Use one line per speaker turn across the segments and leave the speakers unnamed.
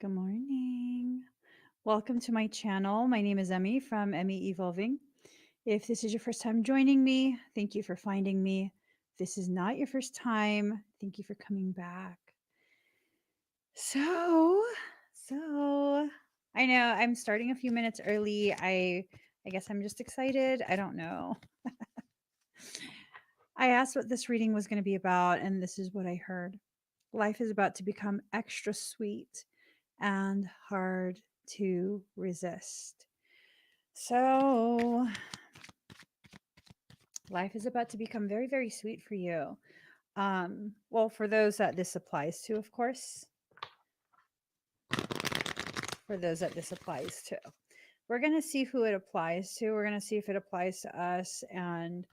Good morning. Welcome to my channel. My name is Emmy from Emmy Evolving. If this is your first time joining me, thank you for finding me. If this is not your first time, thank you for coming back. So I know I'm starting a few minutes early. I guess I'm just excited. I don't know. I asked what this reading was going to be about, and this is what I heard. Life is about to become extra sweet and hard to resist. So, life is about to become very, very sweet for you. Well, for those that this applies to, of course, for those that this applies to. We're going to see who it applies to. We're going to see if it applies to us and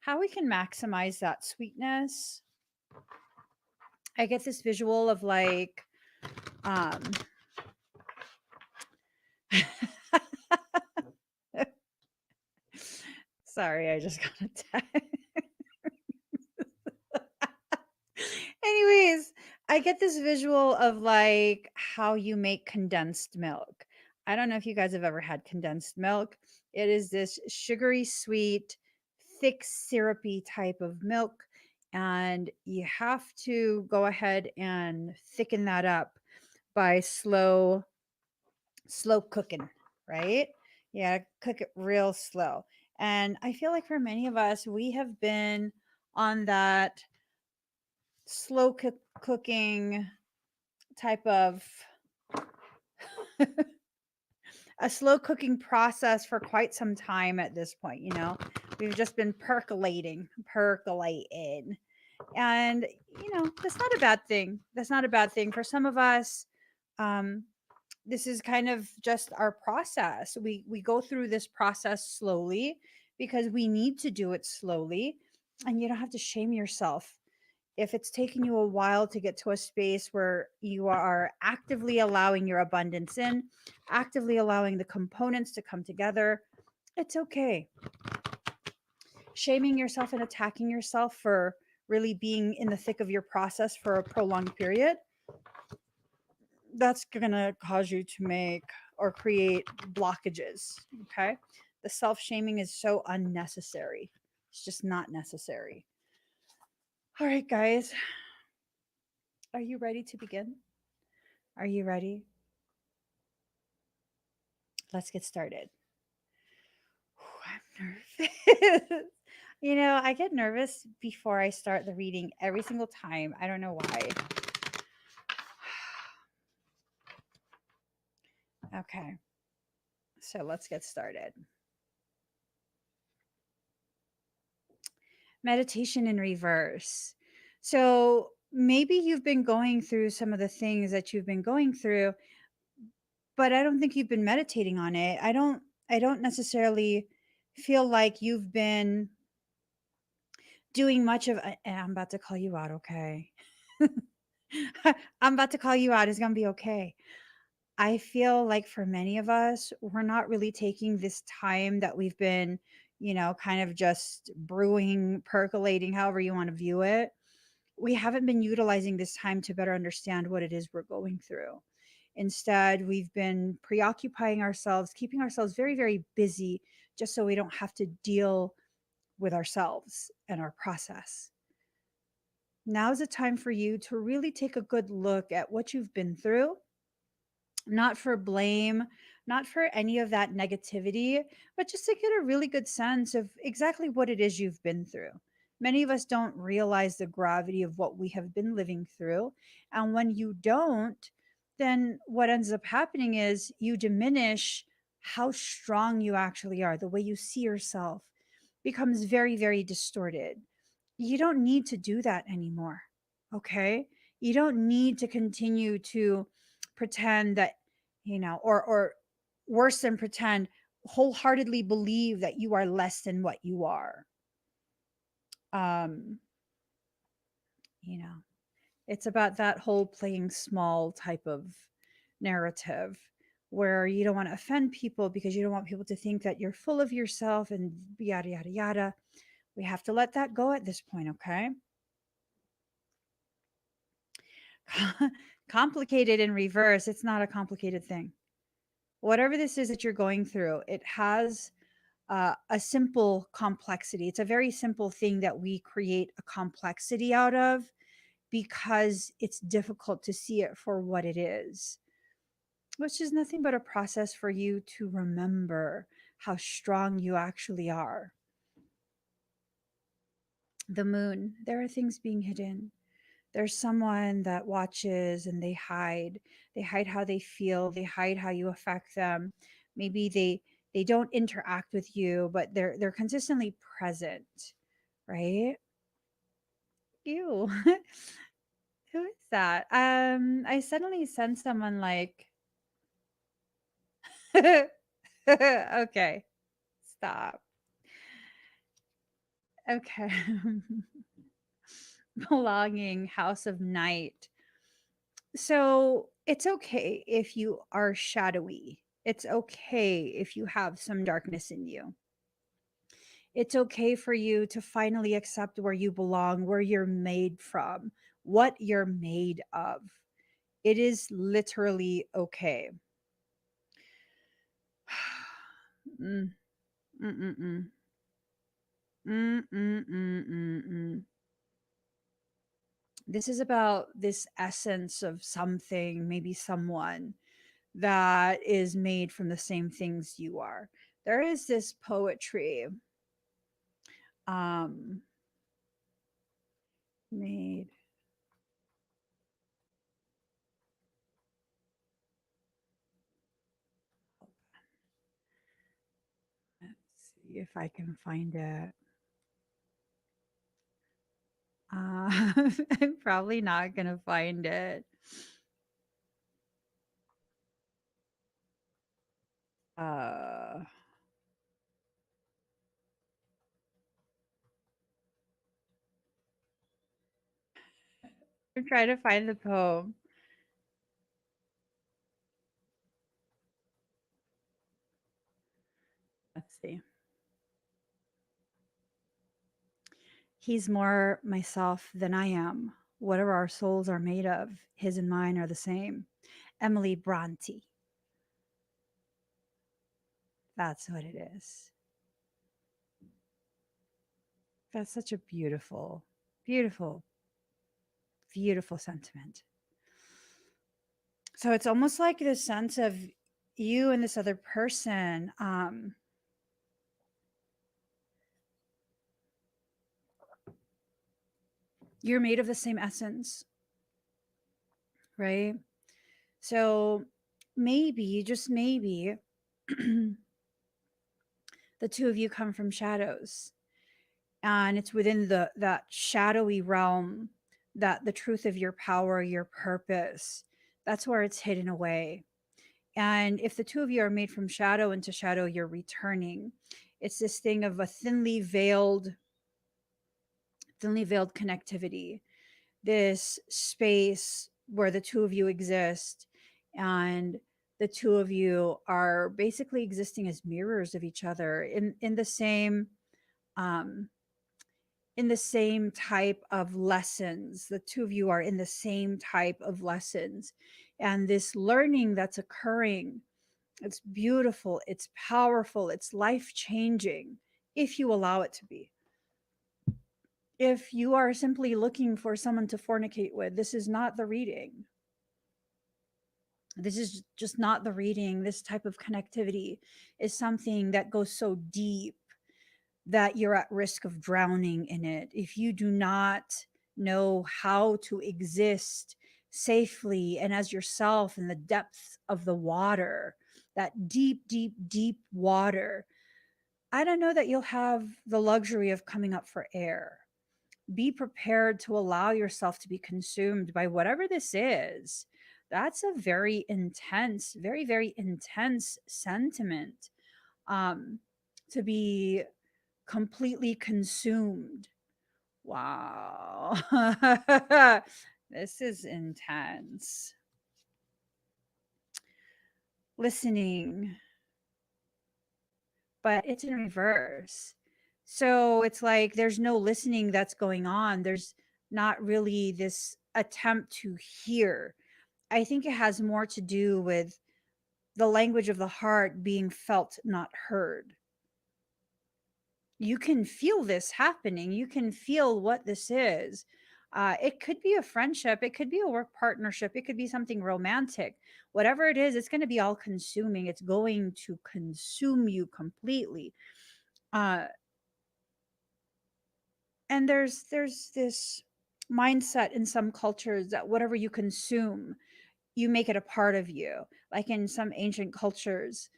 how we can maximize that sweetness. I get this visual of like, um, sorry, I just got a text. Anyways, I get this visual of like how you make condensed milk. I don't know if you guys have ever had condensed milk. It is this sugary sweet, thick, syrupy type of milk. And you have to go ahead and thicken that up by slow cooking, right? Yeah, cook it real slow. And I feel like for many of us, we have been on that cooking type of a slow cooking process for quite some time at this point. We've just been percolating. And that's not a bad thing. That's not a bad thing for some of us. um this is kind of just our process. We go through this process slowly because we need to do it slowly, and you don't have to shame yourself if it's taken you a while to get to a space where you are actively allowing your abundance in, actively allowing the components to come together. It's okay. Shaming yourself and attacking yourself for really being in the thick of your process for a prolonged period, that's going to cause you to make or create blockages. Okay. The self shaming is so unnecessary. It's just not necessary. All right, guys. Are you ready to begin? Are you ready? Let's get started. I'm nervous. I get nervous before I start the reading every single time. I don't know why. Okay, so let's get started. Meditation in reverse. So maybe you've been going through some of the things that you've been going through, but I don't think you've been meditating on it. I don't necessarily feel like you've been doing much of. And I'm about to call you out, okay? I'm about to call you out. It's going to be okay. I feel like for many of us, we're not really taking this time that we've been, kind of just brewing, percolating, however you want to view it. We haven't been utilizing this time to better understand what it is we're going through. Instead, we've been preoccupying ourselves, keeping ourselves very, very busy just so we don't have to deal with ourselves and our process. Now's the time for you to really take a good look at what you've been through, not for blame, not for any of that negativity, but just to get a really good sense of exactly what it is you've been through. Many of us don't realize the gravity of what we have been living through. And when you don't, then what ends up happening is you diminish how strong you actually are. The way you see yourself becomes very, very distorted. You don't need to do that anymore. Okay. You don't need to continue to pretend that, or worse than pretend, wholeheartedly believe that you are less than what you are. Um, you know, it's about that whole playing small type of narrative where you don't want to offend people because you don't want people to think that you're full of yourself and yada, yada, yada. We have to let that go at this point, okay? Complicated in reverse, it's not a complicated thing. Whatever this is that you're going through, it has a simple complexity. It's a very simple thing that we create a complexity out of because it's difficult to see it for what it is, which is nothing but a process for you to remember how strong you actually are. The moon, there are things being hidden. There's someone that watches and they hide. They hide how they feel, they hide how you affect them. Maybe they don't interact with you, but they're consistently present, right? Ew. Who is that? I suddenly sense someone like okay, stop. Okay. Belonging, house of night. So it's okay if you are shadowy. It's okay if you have some darkness in you. It's okay for you to finally accept where you belong, where you're made from, what you're made of. It is literally okay. Mm, mm, mm, mm. Mm, mm, mm, mm, mm. This is about this essence of something, maybe someone that is made from the same things you are. There is this poetry um made. Let's see if I can find it. I'm probably not gonna find it. Uh, I'm trying to find the poem. Let's see. He's more myself than I am. Whatever our souls are made of, his and mine are the same. Emily Bronte. That's what it is. That's such a beautiful, beautiful, beautiful sentiment. So it's almost like this sense of you and this other person. You're made of the same essence, right? So maybe, just maybe, the two of you come from shadows, and it's within that shadowy realm that the truth of your power, your purpose, that's where it's hidden away. And if the two of you are made from shadow into shadow, you're returning. It's this thing of a thinly veiled connectivity, this space where the two of you exist, and the two of you are basically existing as mirrors of each other um in the same type of lessons. The two of you are in the same type of lessons, and this learning that's occurring, it's beautiful, it's powerful, it's life changing if you allow it to be. If you are simply looking for someone to fornicate with, this is not the reading. This is just not the reading. This type of connectivity is something that goes so deep that you're at risk of drowning in it. If you do not know how to exist safely and as yourself in the depths of the water, that deep, deep, deep water, I don't know that you'll have the luxury of coming up for air. Be prepared to allow yourself to be consumed by whatever this is. That's a very intense, very, very intense sentiment. Um, to be completely consumed. Wow. This is intense. Listening, but it's in reverse. So it's like there's no listening that's going on. There's not really this attempt to hear. I think it has more to do with the language of the heart being felt, not heard. You can feel this happening. You can feel what this is. It could be a friendship. It could be a work partnership. It could be something romantic. Whatever it is, it's going to be all consuming. It's going to consume you completely. Uh, and there's this mindset in some cultures that whatever you consume, you make it a part of you. Like in some ancient cultures,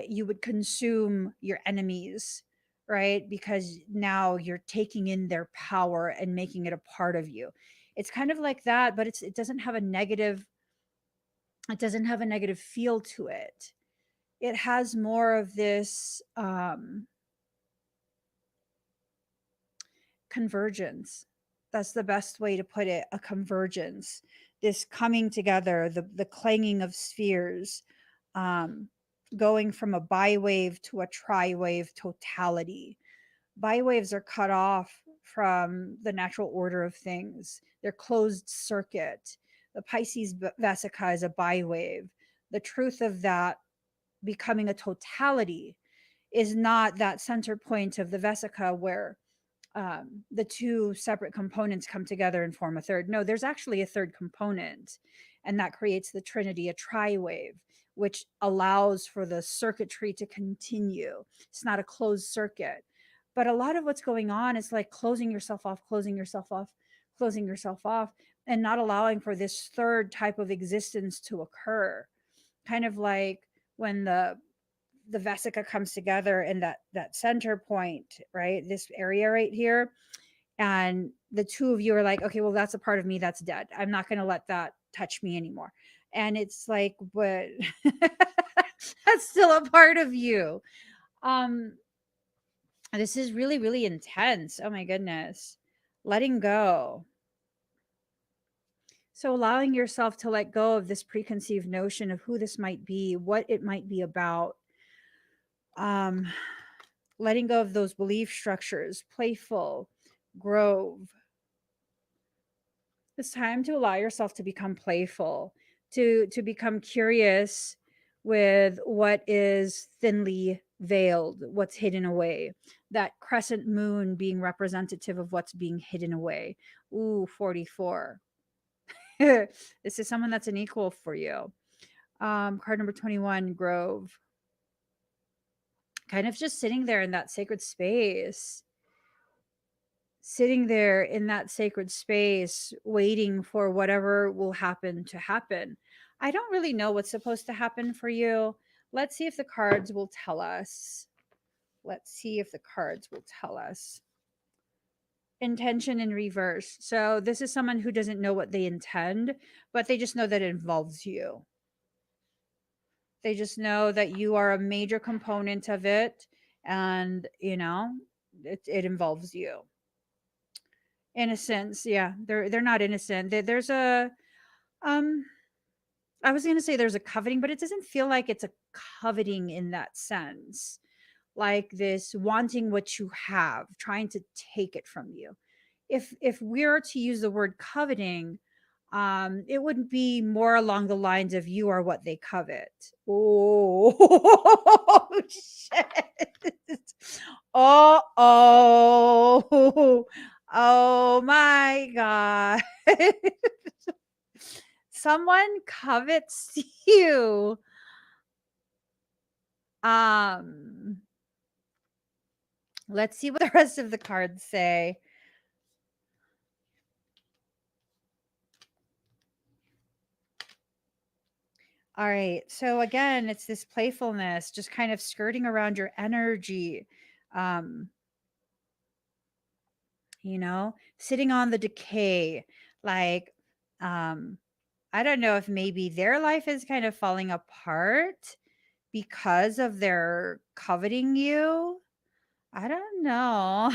you would consume your enemies, right? Because now you're taking in their power and making it a part of you. It's kind of like that, but it doesn't have a negative. It doesn't have a negative feel to it. It has more of this convergence. That's the best way to put it, a convergence. This coming together, the clanging of spheres, um, going from a biwave to a triwave totality. Biwaves are cut off from the natural order of things. They're closed circuit. The Pisces vesica is a biwave. The truth of that becoming a totality is not that center point of the vesica where the two separate components come together and form a third. No, there's actually a third component, and that creates the trinity, a triwave, which allows for the circuitry to continue. It's not a closed circuit. But a lot of what's going on is like closing yourself off, closing yourself off, closing yourself off, and not allowing for this third type of existence to occur. Kind of like when the vesica comes together in that center point, right? This area right here, and the two of you are like, okay, well, that's a part of me that's dead. I'm not going to let that touch me anymore. And it's like, but that's still a part of you. Um, this is really, really intense. Oh my goodness. Letting go. So allowing yourself to let go of this preconceived notion of who this might be, what it might be about. Um, letting go of those belief structures, playful, grove. It's time to allow yourself to become playful, to become curious with what is thinly veiled, what's hidden away. That crescent moon being representative of what's being hidden away. Ooh, 44. This is someone that's an equal for you. Card number 21, Grove. Kind of just sitting there in that sacred space, sitting there in that sacred space, waiting for whatever will happen to happen. I don't really know what's supposed to happen for you. Let's see if the cards will tell us. Let's see if the cards will tell us. Intention in reverse. So, this is someone who doesn't know what they intend, but they just know that it involves you. They just know that you are a major component of it, and, it involves you. Innocence, yeah, they're not innocent. There's a um I was gonna say there's a coveting, but it doesn't feel like it's a coveting in that sense. Like this wanting what you have, trying to take it from you. If we're to use the word coveting, it wouldn't be more along the lines of you are what they covet. Oh shit. Oh, oh, oh my God. Someone covets you. Um, let's see what the rest of the cards say. All right. So again, it's this playfulness, just kind of skirting around your energy. Um, sitting on the decay. Like, um, I don't know if maybe their life is kind of falling apart because of their coveting you. I don't know.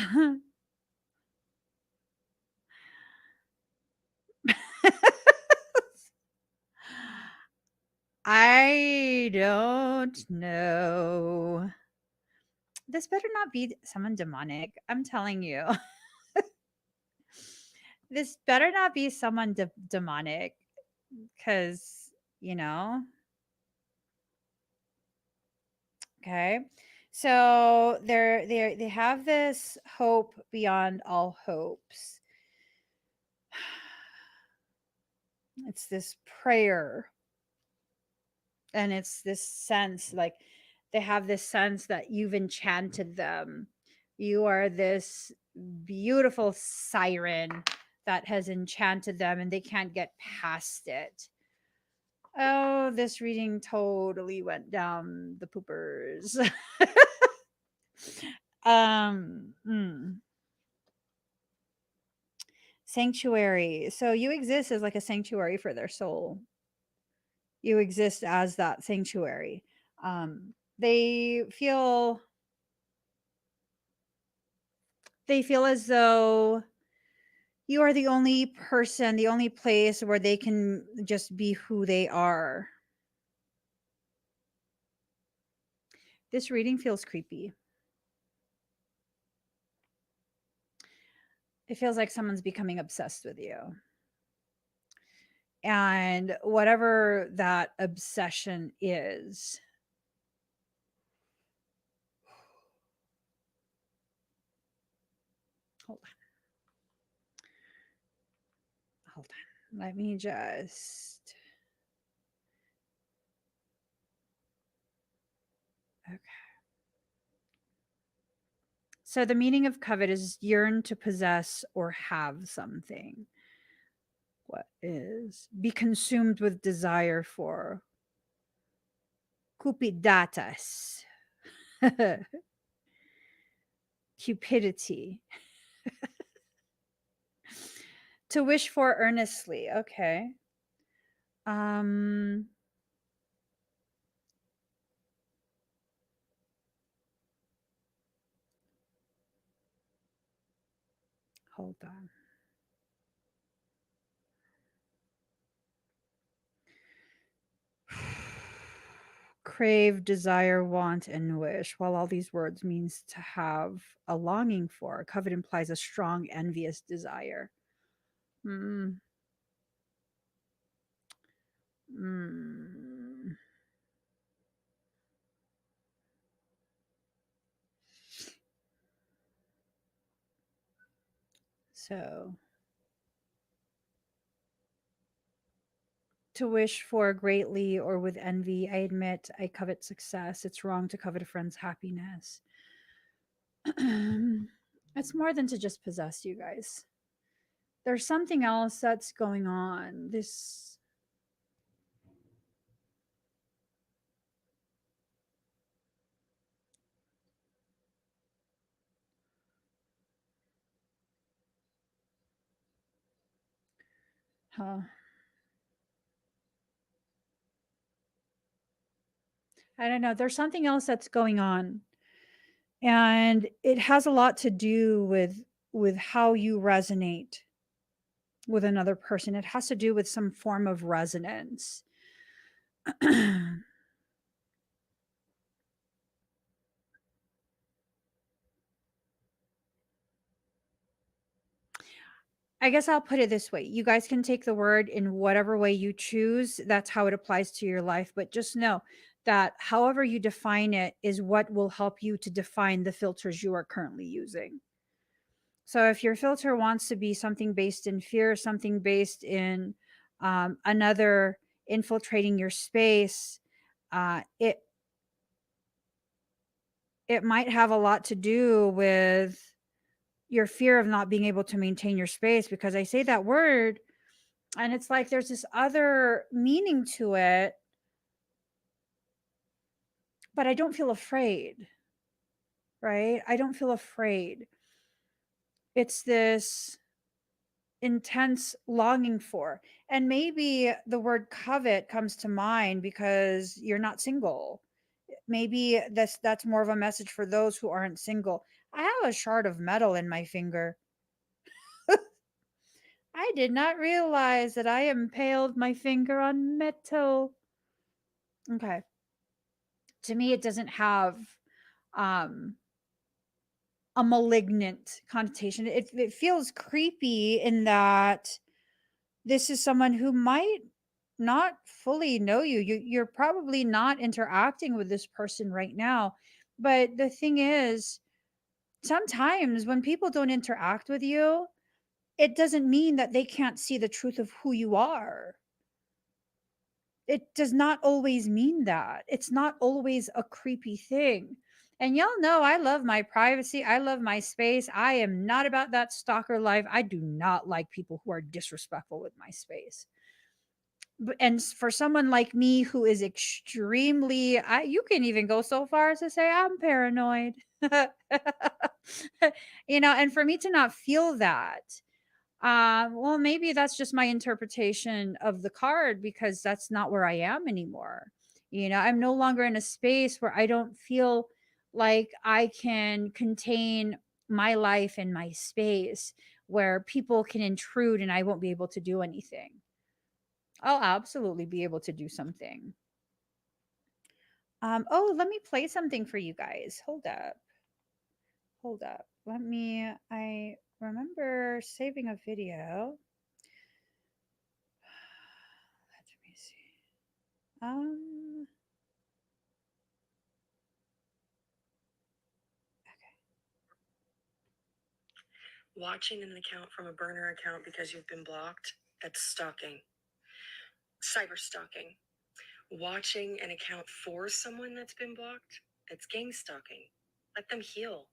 I don't know. This better not be someone demonic. I'm telling you. This better not be someone demonic. because, you know, okay. So they have this hope beyond all hopes. It's this prayer, and it's this sense, like they have this sense that you've enchanted them. You are this beautiful siren that has enchanted them, and they can't get past it. Oh, this reading totally went down the poopers. Mm. Sanctuary. So you exist as like a sanctuary for their soul. You exist as that sanctuary. They feel as though you are the only person, the only place where they can just be who they are. This reading feels creepy. It feels like someone's becoming obsessed with you. And whatever that obsession is, hold on, hold on. Let me just. Okay. So the meaning of covet is yearn to possess or have something. What is be consumed with desire for? Cupidatas. Cupidity. To wish for earnestly. Okay. Um Hold on. Crave, desire, want, and wish. While all these words means to have a longing for, covet implies a strong, envious desire. Mm, mm. So, to wish for greatly or with envy, I admit I covet success. It's wrong to covet a friend's happiness. It's more than to just possess you guys. There's something else that's going on. This, huh? I don't know. There's something else that's going on, and it has a lot to do with how you resonate with another person. It has to do with some form of resonance. I guess I'll put it this way. You guys can take the word in whatever way you choose. That's how it applies to your life. But just know that however you define it is what will help you to define the filters you are currently using. So if your filter wants to be something based in fear, something based in another infiltrating your space, it might have a lot to do with your fear of not being able to maintain your space, because I say that word and it's like there's this other meaning to it, but I don't feel afraid, right? I don't feel afraid. It's this intense longing for. And maybe the word covet comes to mind because you're not single. Maybe that's more of a message for those who aren't single. I have a shard of metal in my finger. I did not realize that I impaled my finger on metal. Okay. To me, it doesn't have um a malignant connotation. It feels creepy in that this is someone who might not fully know you. You're probably not interacting with this person right now. But the thing is, sometimes when people don't interact with you, it doesn't mean that they can't see the truth of who you are. It does not always mean that. It's not always a creepy thing. And y'all know I love my privacy. I love my space. I am not about that stalker life. I do not like people who are disrespectful with my space. And for someone like me who is extremely, you can even go so far as to say I'm paranoid. And for me to not feel that, well, maybe that's just my interpretation of the card because that's not where I am anymore. I'm no longer in a space where I don't feel like I can contain my life and my space where people can intrude and I won't be able to do anything. I'll absolutely be able to do something. Oh, let me play something for you guys. Hold up. Hold up. I remember saving a video. Let me see. Um,
Watching an account from a burner account because you've been blocked, that's stalking. Cyber stalking. Watching an account for someone that's been blocked, that's gang stalking. Let them heal.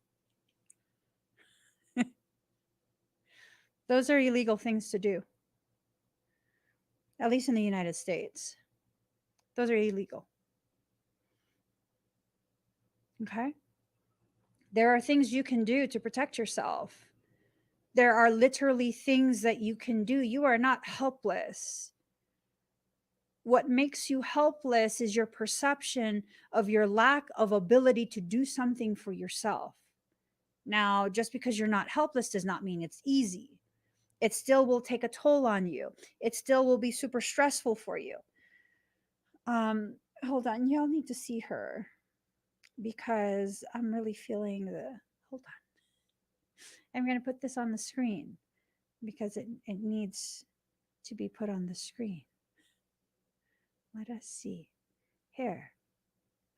those are illegal things to do, at least in the United States. Those are illegal. Okay. There are things you can do to protect yourself. There are literally things that you can do. You are not helpless. What makes you helpless is your perception of your lack of ability to do something for yourself. Now, just because you're not helpless does not mean it's easy. It still will take a toll on you. It still will be super stressful for you. Hold on, y'all need to see her because I'm really feeling the. Hold on. I'm going to put this on the screen because it needs to be put on the screen. Let us see. Here.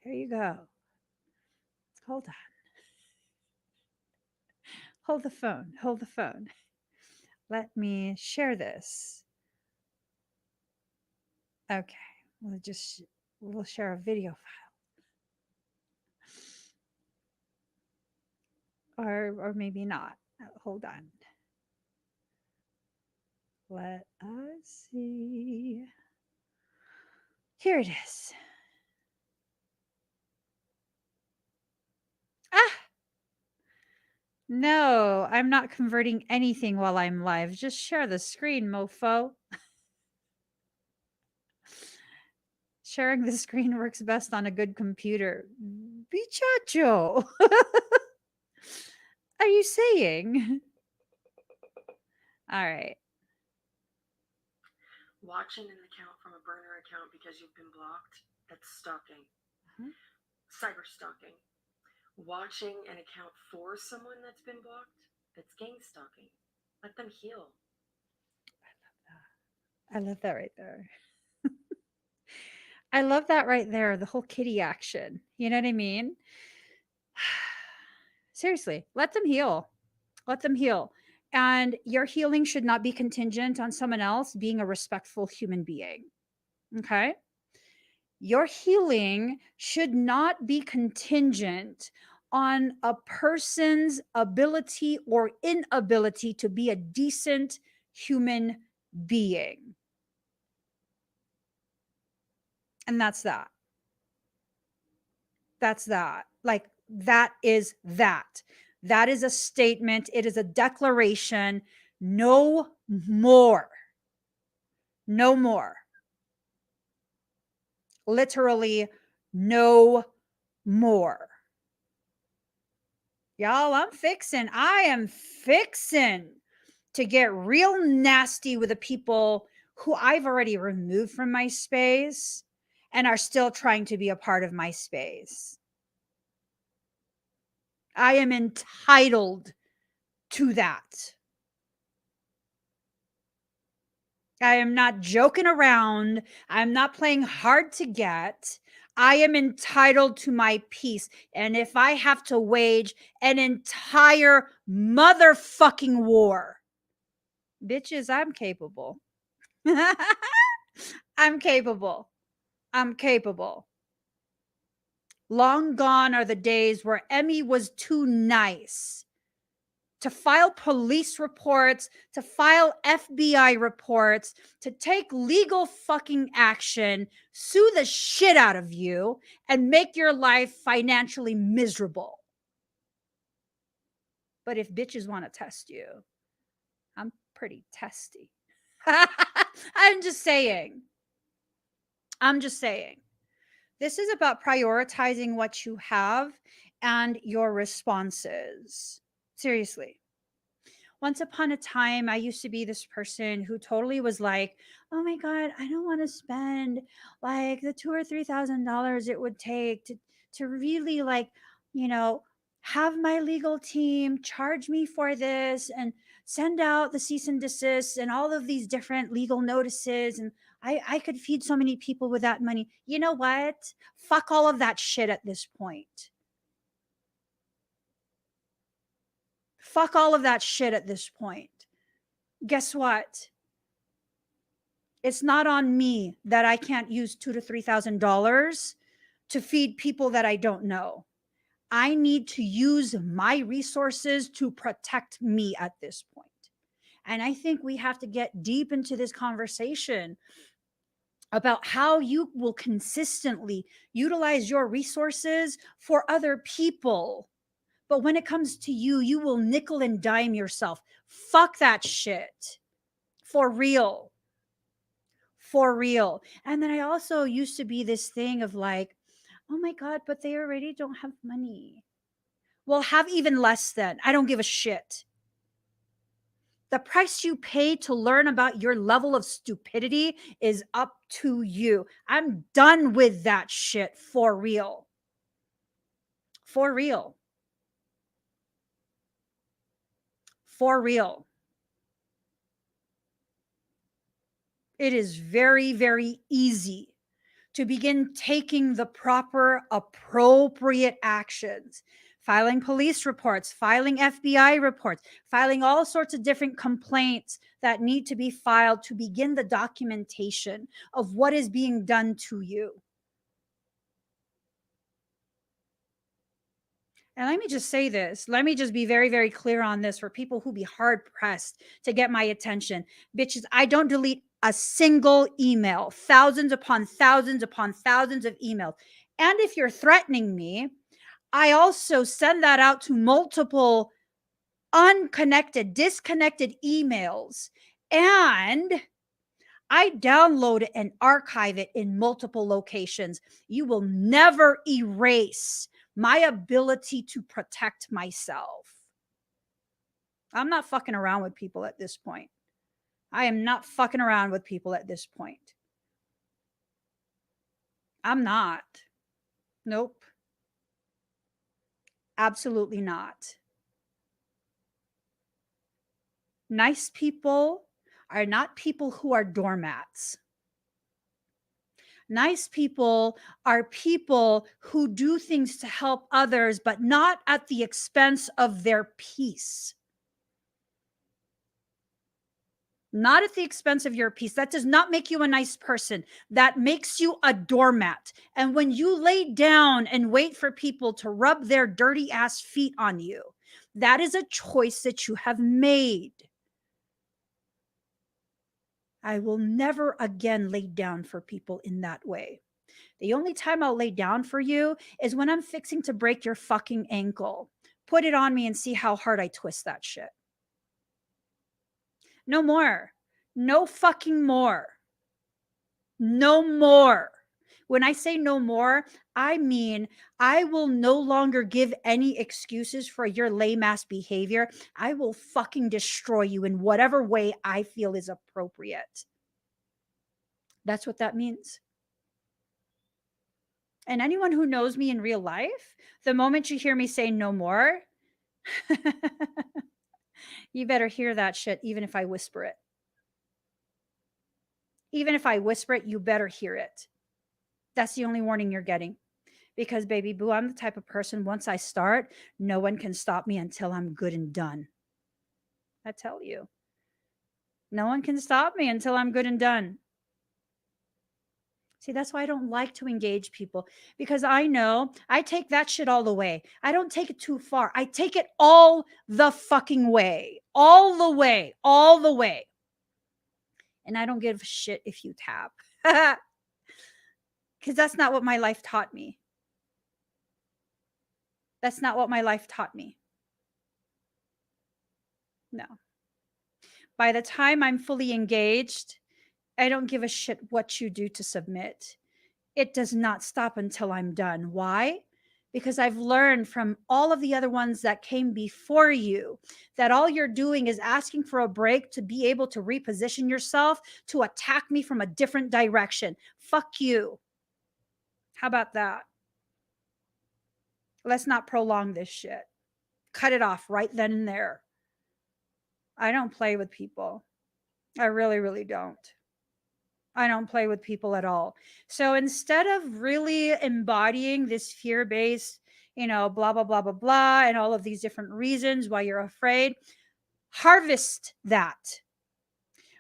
Here you go. Hold on. Hold the phone. Hold the phone. Let me share this. Okay. We'll share a video file. Or maybe not. Hold on. Let us see. Here it is. Ah! No, I'm not converting anything while I'm live. Just share the screen, mofo. Sharing the screen works best on a good computer. Bichacho. Are you saying? All right.
Watching an account from a burner account because you've been blocked, that's stalking. Cyber stalking. Watching an account for someone that's been blocked, that's gang stalking. Let them heal.
I love that right there. I love that right there. The whole kitty action. You know what I mean? Seriously, let them heal. Let them heal. And your healing should not be contingent on someone else being a respectful human being. Okay? Your healing should not be contingent on a person's ability or inability to be a decent human being. And that's that. That's that. Like, that is that. That is a statement. It is a declaration. No more. No more. Literally, no more. Y'all, I am fixing to get real nasty with the people who I've already removed from my space and are still trying to be a part of my space. I am entitled to that. I am not joking around. I'm not playing hard to get. I am entitled to my peace. And if I have to wage an entire motherfucking war, bitches, I'm capable. I'm capable. I'm capable. Long gone are the days where Emmy was too nice to file police reports, to file FBI reports, to take legal fucking action, sue the shit out of you, and make your life financially miserable. But if bitches want to test you, I'm pretty testy. I'm just saying. I'm just saying. This is about prioritizing what you have and your responses. Seriously. Once upon a time, I used to be this person who totally was like, "Oh my god, I don't want to spend like the $2,000 or $3,000 it would take to really like, you know, have my legal team charge me for this and send out the cease and desist and all of these different legal notices, and I could feed so many people with that money." You know what? Fuck all of that shit at this point. Fuck all of that shit at this point. Guess what? It's not on me that I can't use $2 to $3,000 to feed people that I don't know. I need to use my resources to protect me at this point. And I think we have to get deep into this conversation about how you will consistently utilize your resources for other people. But when it comes to you, you will nickel and dime yourself. Fuck that shit. For real. For real. And then I also used to be this thing of like, oh my God, but they already don't have money. Well, have even less then. I don't give a shit. The price you pay to learn about your level of stupidity is up to you. I'm done with that shit for real. For real. For real. It is very, very easy to begin taking the proper, appropriate actions, filing police reports, filing FBI reports, filing all sorts of different complaints that need to be filed to begin the documentation of what is being done to you. And let me just say this. Let me just be very, very clear on this for people who be hard pressed to get my attention. Bitches, I don't delete a single email, thousands upon thousands of emails. And if you're threatening me, I also send that out to multiple unconnected, disconnected emails. And I download and archive it in multiple locations. You will never erase my ability to protect myself. I'm not fucking around with people at this point. I am not fucking around with people at this point. I'm not. Nope. Absolutely not. Nice people are not people who are doormats. Nice people are people who do things to help others, but not at the expense of their peace. Not at the expense of your peace. That does not make you a nice person. That makes you a doormat. And when you lay down and wait for people to rub their dirty ass feet on you, that is a choice that you have made. I will never again lay down for people in that way. The only time I'll lay down for you is when I'm fixing to break your fucking ankle. Put it on me and see how hard I twist that shit. No more. No fucking more. No more. When I say no more, I mean I will no longer give any excuses for your lame ass behavior. I will fucking destroy you in whatever way I feel is appropriate. That's what that means. And anyone who knows me in real life, the moment you hear me say no more, you better hear that shit, even if I whisper it. Even if I whisper it, you better hear it. That's the only warning you're getting. Because, baby boo, I'm the type of person, once I start, no one can stop me until I'm good and done. I tell you, no one can stop me until I'm good and done. See, that's why I don't like to engage people, because I know I take that shit all the way. I don't take it too far. I take it all the fucking way, all the way, all the way. And I don't give a shit if you tap, because that's not what my life taught me. That's not what my life taught me. No. By the time I'm fully engaged, I don't give a shit what you do to submit. It does not stop until I'm done. Why? Because I've learned from all of the other ones that came before you that all you're doing is asking for a break to be able to reposition yourself to attack me from a different direction. Fuck you. How about that? Let's not prolong this shit. Cut it off right then and there. I don't play with people. I really, really don't. I don't play with people at all. So instead of really embodying this fear based, blah, blah, blah, blah, blah, and all of these different reasons why you're afraid, harvest that.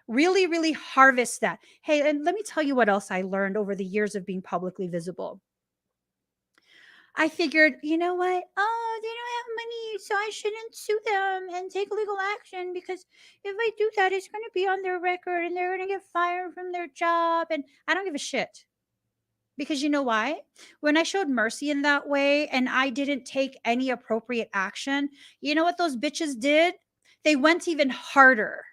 Really, really harvest that. Hey, and let me tell you what else I learned over the years of being publicly visible. I figured, you know what? Oh, they don't have money, so I shouldn't sue them and take legal action, because if I do that, it's going to be on their record and they're going to get fired from their job. And I don't give a shit. Because you know why? When I showed mercy in that way and I didn't take any appropriate action, you know what those bitches did? They went even harder.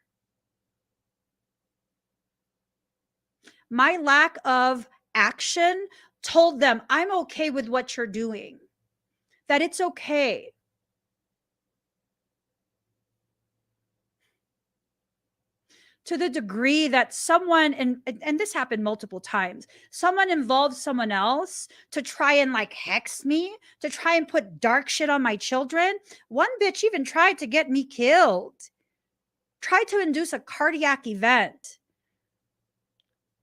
My lack of action told them, I'm okay with what you're doing, that it's okay. To the degree that someone, and this happened multiple times, someone involved someone else to try and like hex me, to try and put dark shit on my children. One bitch even tried to get me killed, tried to induce a cardiac event.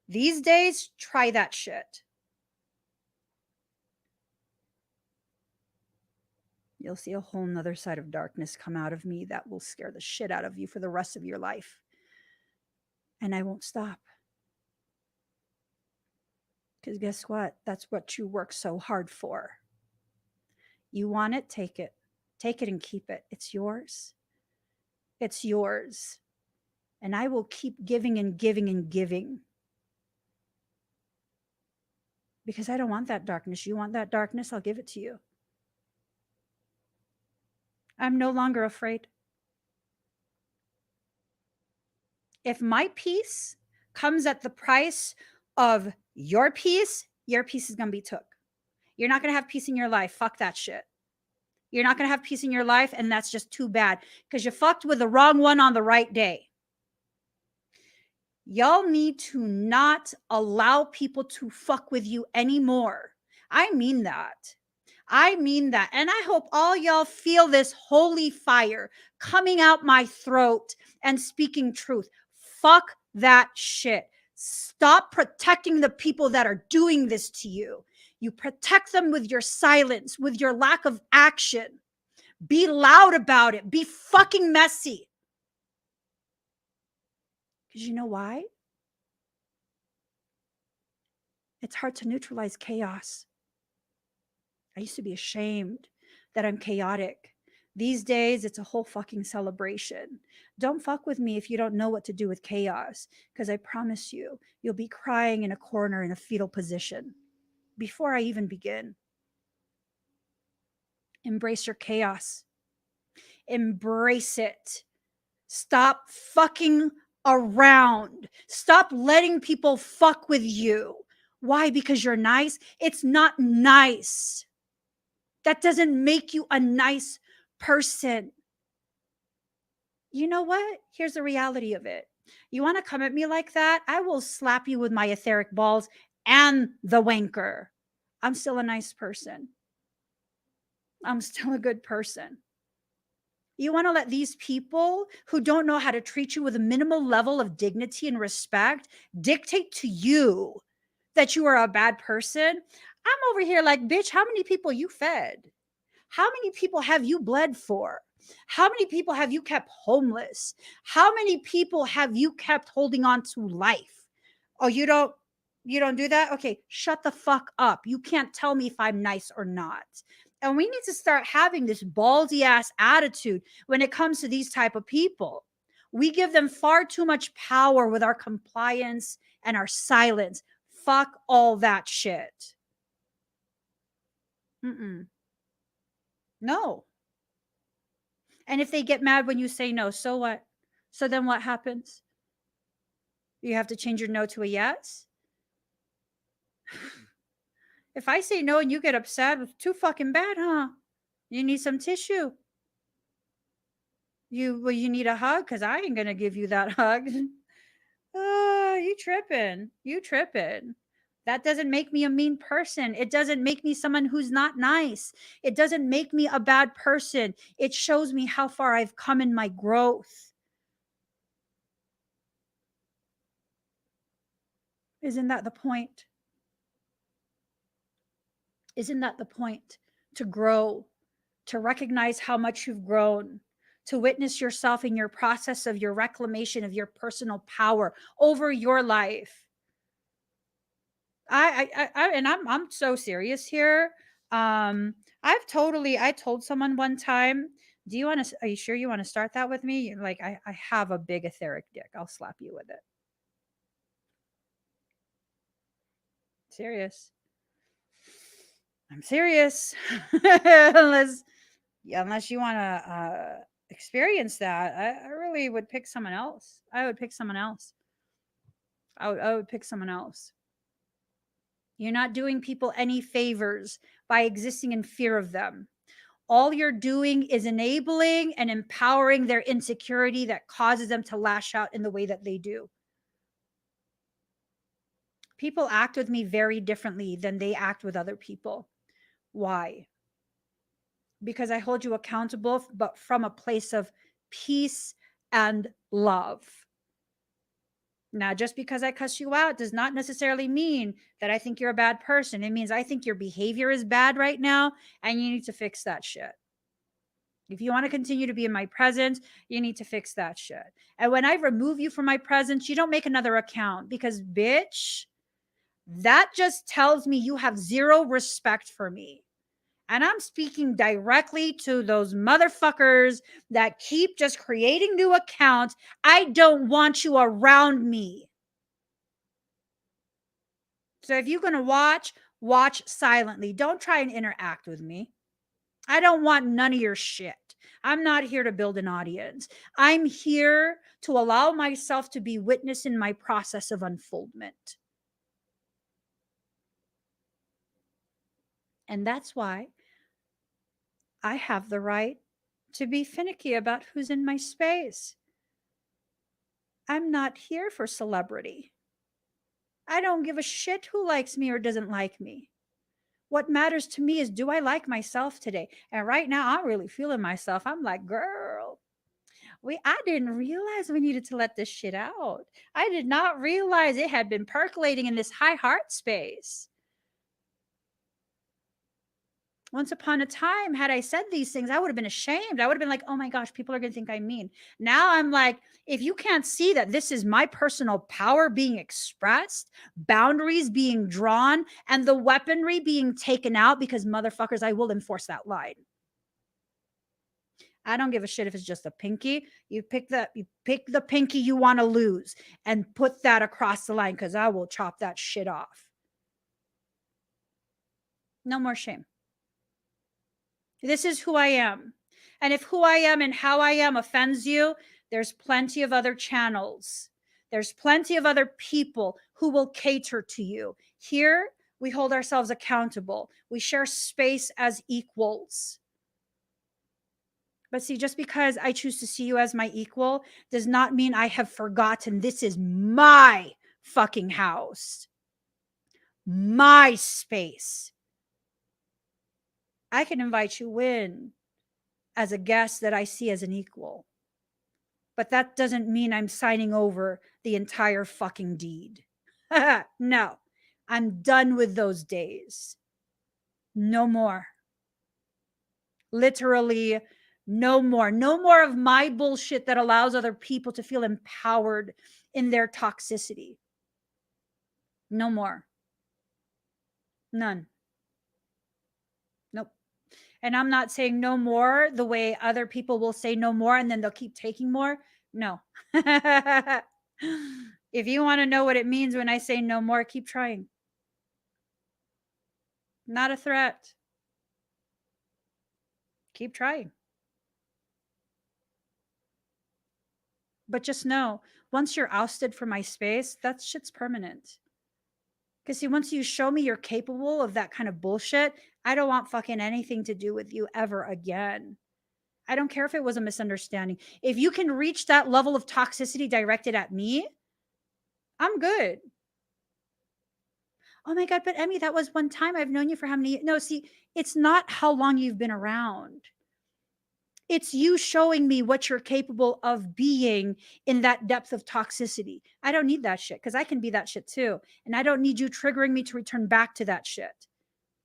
These days, try that shit. You'll see a whole nother side of darkness come out of me that will scare the shit out of you for the rest of your life. And I won't stop. Because guess what? That's what you work so hard for. You want it, take it. Take it and keep it. It's yours. It's yours. And I will keep giving and giving and giving. Because I don't want that darkness. You want that darkness? I'll give it to you. I'm no longer afraid. If my peace comes at the price of your peace is going to be took. You're not going to have peace in your life. Fuck that shit. You're not going to have peace in your life, and that's just too bad, because you fucked with the wrong one on the right day. Y'all need to not allow people to fuck with you anymore. I mean that. I mean that. And I hope all y'all feel this holy fire coming out my throat and speaking truth. Fuck that shit. Stop protecting the people that are doing this to you. You protect them with your silence, with your lack of action. Be loud about it. Be fucking messy. Because you know why? It's hard to neutralize chaos. I used to be ashamed that I'm chaotic. These days, it's a whole fucking celebration. Don't fuck with me if you don't know what to do with chaos, because I promise you, you'll be crying in a corner in a fetal position before I even begin. Embrace your chaos. Embrace it. Stop fucking around. Stop letting people fuck with you. Why? Because you're nice? It's not nice. That doesn't make you a nice person. You know what? Here's the reality of it. You want to come at me like that? I will slap you with my etheric balls and the wanker. I'm still a nice person. I'm still a good person. You want to let these people who don't know how to treat you with a minimal level of dignity and respect dictate to you that you are a bad person? I'm over here like, bitch, how many people you fed? How many people have you bled for? How many people have you kept homeless? How many people have you kept holding on to life? Oh, you don't do that? Okay, shut the fuck up. You can't tell me if I'm nice or not. And we need to start having this ballsy ass attitude when it comes to these type of people. We give them far too much power with our compliance and our silence. Fuck all that shit. Mm-mm. No. And if they get mad when you say no, so what? So then what happens? You have to change your no to a yes? If I say no and you get upset, it's too fucking bad, huh? You need some tissue. You need a hug because I ain't gonna give you that hug. Oh, you tripping. You tripping. That doesn't make me a mean person. It doesn't make me someone who's not nice. It doesn't make me a bad person. It shows me how far I've come in my growth. Isn't that the point? Isn't that the point? To grow, to recognize how much you've grown, to witness yourself in your process of your reclamation of your personal power over your life. And I'm so serious here. I told someone one time, do you want to, are you sure you want to start that with me? Like, I have a big etheric dick. I'll slap you with it. Serious. I'm serious. Unless unless you want to experience that, I really would pick someone else. I would pick someone else. I would pick someone else. You're not doing people any favors by existing in fear of them. All you're doing is enabling and empowering their insecurity that causes them to lash out in the way that they do. People act with me very differently than they act with other people. Why? Because I hold you accountable, but from a place of peace and love. Now, just because I cuss you out does not necessarily mean that I think you're a bad person. It means I think your behavior is bad right now and you need to fix that shit. If you want to continue to be in my presence, you need to fix that shit. And when I remove you from my presence, you don't make another account because, bitch, that just tells me you have zero respect for me. And I'm speaking directly to those motherfuckers that keep just creating new accounts. I don't want you around me. So if you're going to watch silently. Don't try and interact with me. I don't want none of your shit. I'm not here to build an audience. I'm here to allow myself to be witness in my process of unfoldment. And that's why I have the right to be finicky about who's in my space. I'm not here for celebrity. I don't give a shit who likes me or doesn't like me. What matters to me is, do I like myself today? And right now, I'm really feeling myself. I'm like, girl, I didn't realize we needed to let this shit out. I did not realize it had been percolating in this high heart space. Once upon a time, had I said these things, I would have been ashamed. I would have been like, oh my gosh, people are going to think I'm mean. Now I'm like, if you can't see that this is my personal power being expressed, boundaries being drawn, and the weaponry being taken out, because motherfuckers, I will enforce that line. I don't give a shit if it's just a pinky. You pick the pinky you want to lose and put that across the line because I will chop that shit off. No more shame. This is who I am. And if who I am and how I am offends you, there's plenty of other channels. There's plenty of other people who will cater to you. Here, we hold ourselves accountable. We share space as equals. But see, just because I choose to see you as my equal does not mean I have forgotten this is my fucking house, my space. I can invite you in as a guest that I see as an equal. But that doesn't mean I'm signing over the entire fucking deed. No, I'm done with those days. No more. Literally, no more. No more of my bullshit that allows other people to feel empowered in their toxicity. No more. None. Nope. And I'm not saying no more the way other people will say no more and then they'll keep taking more. No. If you want to know what it means when I say no more, keep trying. Not a threat. Keep trying. But just know, once you're ousted from my space, that shit's permanent. Because see, once you show me you're capable of that kind of bullshit, I don't want fucking anything to do with you ever again. I don't care if it was a misunderstanding. If you can reach that level of toxicity directed at me, I'm good. Oh my God, but Emmy, that was one time. I've known you for how many years? No, see, it's not how long you've been around. It's you showing me what you're capable of being in that depth of toxicity. I don't need that shit because I can be that shit too. And I don't need you triggering me to return back to that shit.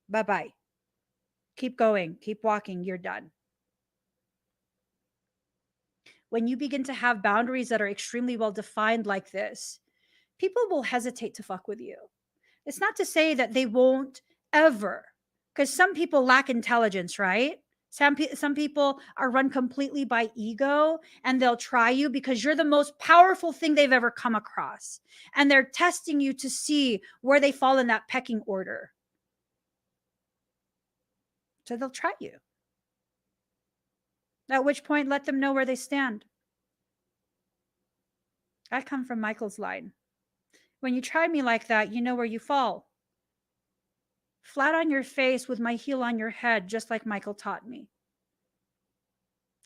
Bye bye. Keep going, keep walking. You're done. When you begin to have boundaries that are extremely well defined like this, people will hesitate to fuck with you. It's not to say that they won't ever, because some people lack intelligence, right? Some people are run completely by ego and they'll try you because you're the most powerful thing they've ever come across. And they're testing you to see where they fall in that pecking order. So they'll try you. At which point, let them know where they stand. I come from Michael's line. When you try me like that, you know where you fall. Flat on your face with my heel on your head, just like Michael taught me.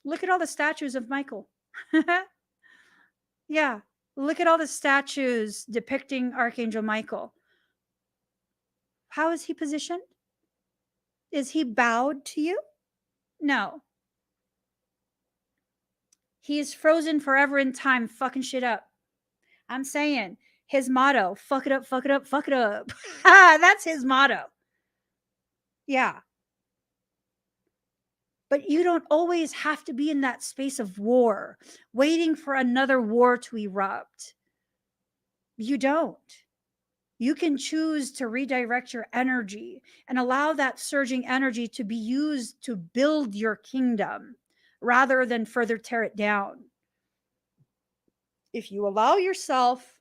Look at all the statues of Michael. Yeah. Look at all the statues depicting Archangel Michael. How is he positioned? Is he bowed to you? No. He is frozen forever in time, fucking shit up. I'm saying his motto, fuck it up, fuck it up, fuck it up. That's his motto. Yeah. But you don't always have to be in that space of war, waiting for another war to erupt. You don't. You can choose to redirect your energy and allow that surging energy to be used to build your kingdom rather than further tear it down. If you allow yourself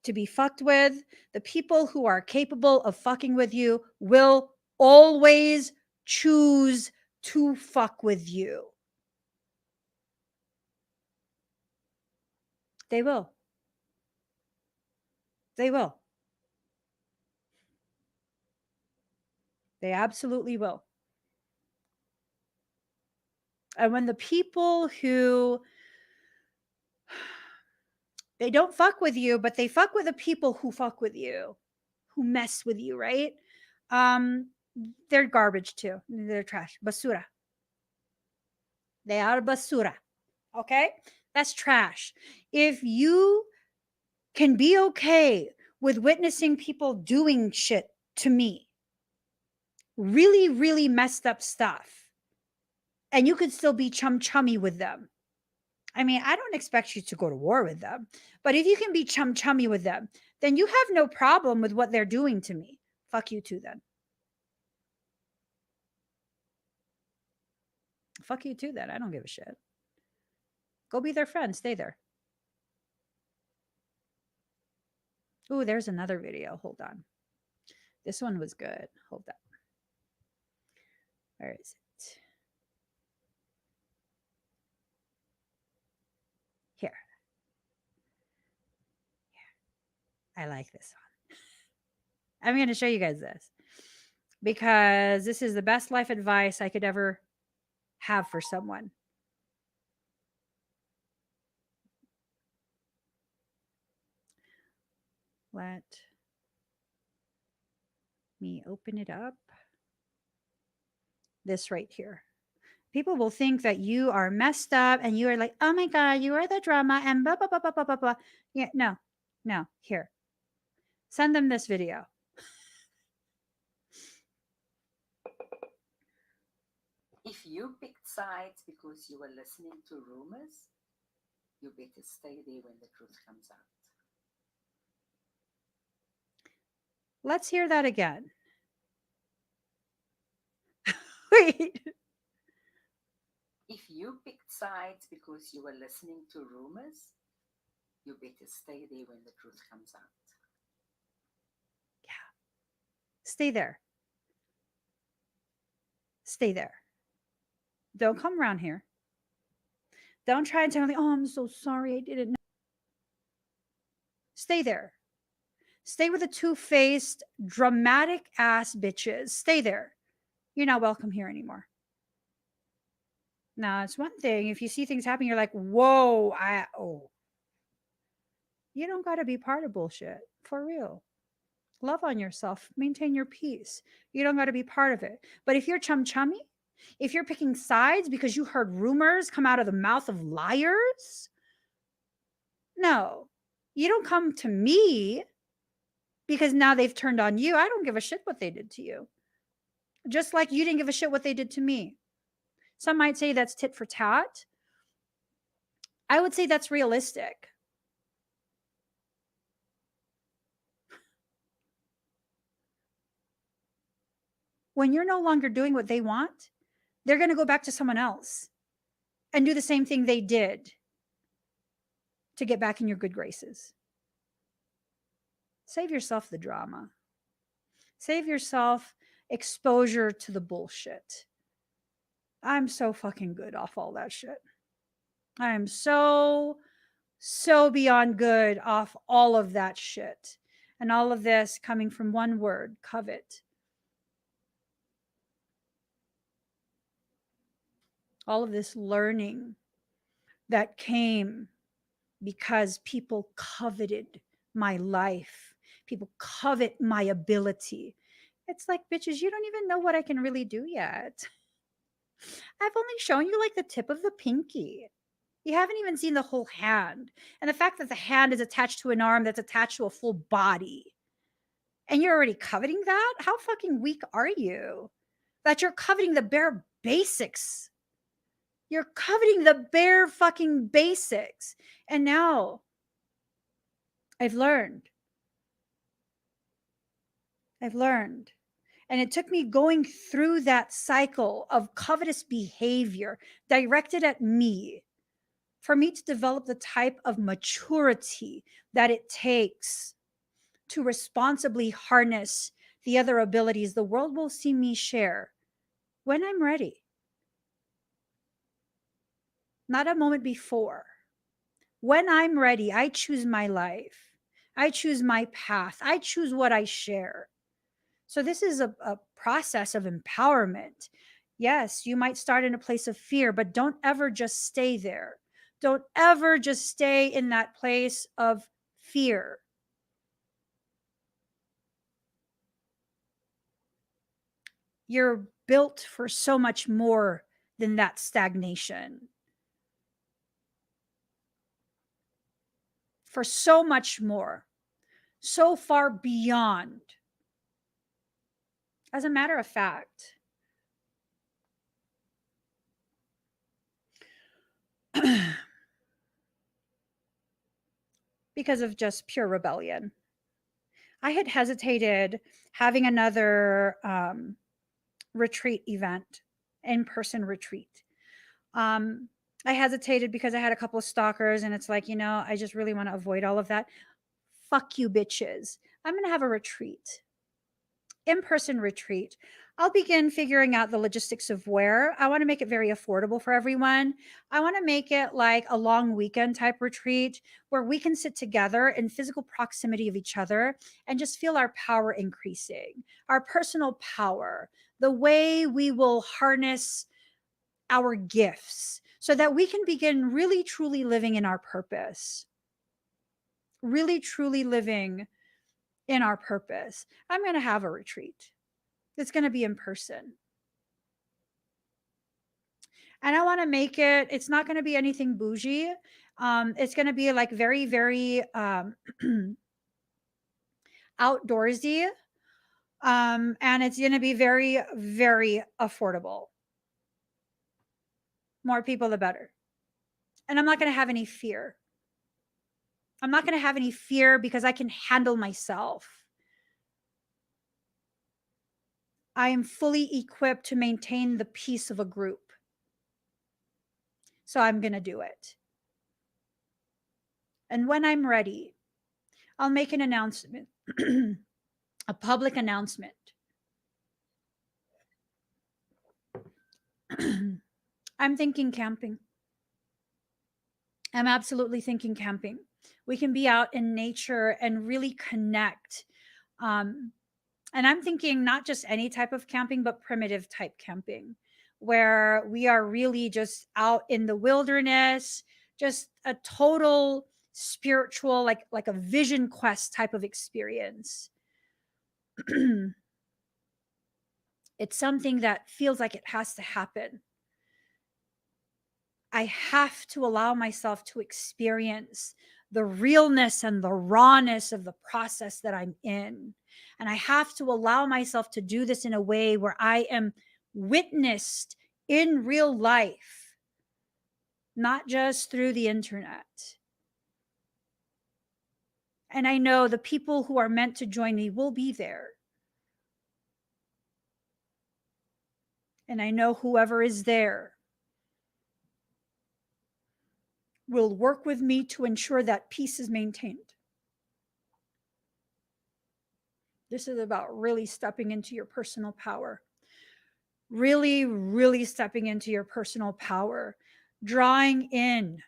to be fucked with, the people who are capable of fucking with you will always choose to fuck with you. They will. They will. They absolutely will. And when the people who they don't fuck with you, but they fuck with the people who fuck with you, who mess with you, right? Um, they're garbage too. They're trash. Basura. They are basura. Okay? That's trash. If you can be okay with witnessing people doing shit to me, really, really messed up stuff, and you could still be chummy with them. I mean, I don't expect you to go to war with them, but if you can be chummy with them, then you have no problem with what they're doing to me. Fuck you too, then. Fuck you too, then. I don't give a shit. Go be their friend. Stay there. Ooh, there's another video. Hold on. This one was good. Hold on. Where is it? Here. I like this one. I'm going to show you guys this because this is the best life advice I could ever have for someone. Let me open it up. This right here. People will think that you are messed up and you are like, oh my God, you are the drama and blah, blah, blah, blah, blah, blah, blah. Yeah, no, no, here, send them this video.
If you picked sides because you were listening to rumors, you better stay there when the truth comes out.
Let's hear that again. Wait.
If you picked sides because you were listening to rumors, you better stay there when the truth comes out.
Yeah. Stay there. Stay there. Don't come around here. Don't try and tell me, oh, I'm so sorry. I didn't know. Stay there. Stay with the two-faced, dramatic ass bitches. Stay there. You're not welcome here anymore. Now, it's one thing if you see things happen, you're like, whoa, you don't got to be part of bullshit. For real. Love on yourself. Maintain your peace. You don't got to be part of it. But if you're chummy, if you're picking sides because you heard rumors come out of the mouth of liars, no, you don't come to me because now they've turned on you. I don't give a shit what they did to you. Just like you didn't give a shit what they did to me. Some might say that's tit for tat. I would say that's realistic. When you're no longer doing what they want, they're going to go back to someone else and do the same thing they did to get back in your good graces. Save yourself the drama. Save yourself exposure to the bullshit. I'm so fucking good off all that shit. I am so beyond good off all of that shit. And all of this coming from one word, covet. All of this learning that came because people coveted my life. People covet my ability. It's like, bitches, you don't even know what I can really do yet. I've only shown you like the tip of the pinky. You haven't even seen the whole hand. And the fact that the hand is attached to an arm that's attached to a full body. And you're already coveting that? How fucking weak are you? That you're coveting the bare basics. You're coveting the bare fucking basics. And now I've learned. I've learned. And it took me going through that cycle of covetous behavior directed at me for me to develop the type of maturity that it takes to responsibly harness the other abilities the world will see me share when I'm ready. Not a moment before. When I'm ready, I choose my life. I choose my path. I choose what I share. So this is a process of empowerment. Yes, you might start in a place of fear, but don't ever just stay there. Don't ever just stay in that place of fear. You're built for so much more than that stagnation. For so much more. So far beyond. As a matter of fact, because of just pure rebellion, I had hesitated having another retreat event, in-person retreat. I hesitated because I had a couple of stalkers, and it's like, I just really want to avoid all of that. Fuck you, bitches. I'm going to have a retreat, in-person retreat. I'll begin figuring out the logistics of where. I want to make it very affordable for everyone. I want to make it like a long weekend type retreat where we can sit together in physical proximity of each other and just feel our power increasing, our personal power, the way we will harness our gifts so that we can begin really truly living in our purpose. Really truly living in our purpose. I'm going to have a retreat. It's going to be in person. And I want to make it, it's not going to be anything bougie. It's going to be like very, very outdoorsy. And it's going to be very, very affordable. More people, the better. And I'm not going to have any fear. I'm not going to have any fear because I can handle myself. I am fully equipped to maintain the peace of a group. So I'm going to do it. And when I'm ready, I'll make an announcement, a public announcement. I'm thinking camping. I'm absolutely thinking camping. We can be out in nature and really connect. Um, and I'm thinking not just any type of camping, but primitive type camping, where we are really just out in the wilderness, just a total spiritual, like a vision quest type of experience. It's something that feels like it has to happen. I have to allow myself to experience the realness and the rawness of the process that I'm in. And I have to allow myself to do this in a way where I am witnessed in real life, not just through the internet. And I know the people who are meant to join me will be there. And I know whoever is there will work with me to ensure that peace is maintained. This is about really stepping into your personal power. Really, really stepping into your personal power, drawing in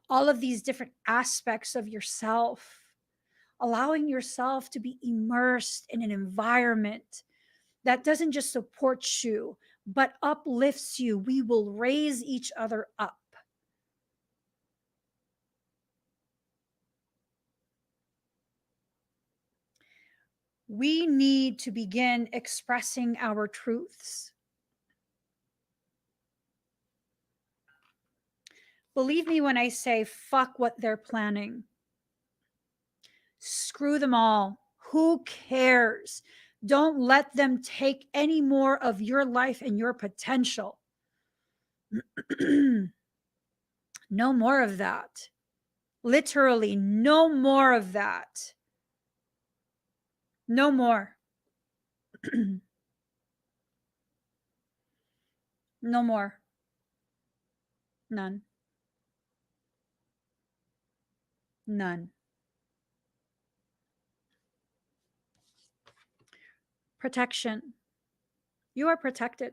all of these different aspects of yourself, allowing yourself to be immersed in an environment that doesn't just support you, but uplifts you. We will raise each other up. We need to begin expressing our truths. Believe me when I say, fuck what they're planning. Screw them all. Who cares? Don't let them take any more of your life and your potential. No more of that. Literally, no more of that. No more. No more. None. None. Protection. You are protected.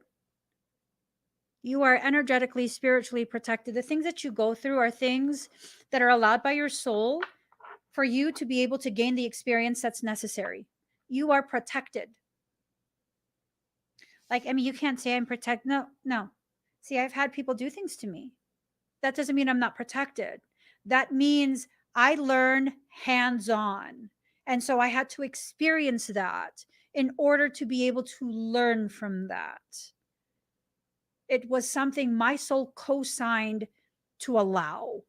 You are energetically, spiritually protected. The things that you go through are things that are allowed by your soul for you to be able to gain the experience that's necessary. You are protected. Like, I mean, you can't say I'm protected. No, no. See, I've had people do things to me. That doesn't mean I'm not protected. That means I learn hands on. And so I had to experience that in order to be able to learn from that. It was something my soul co signed to allow.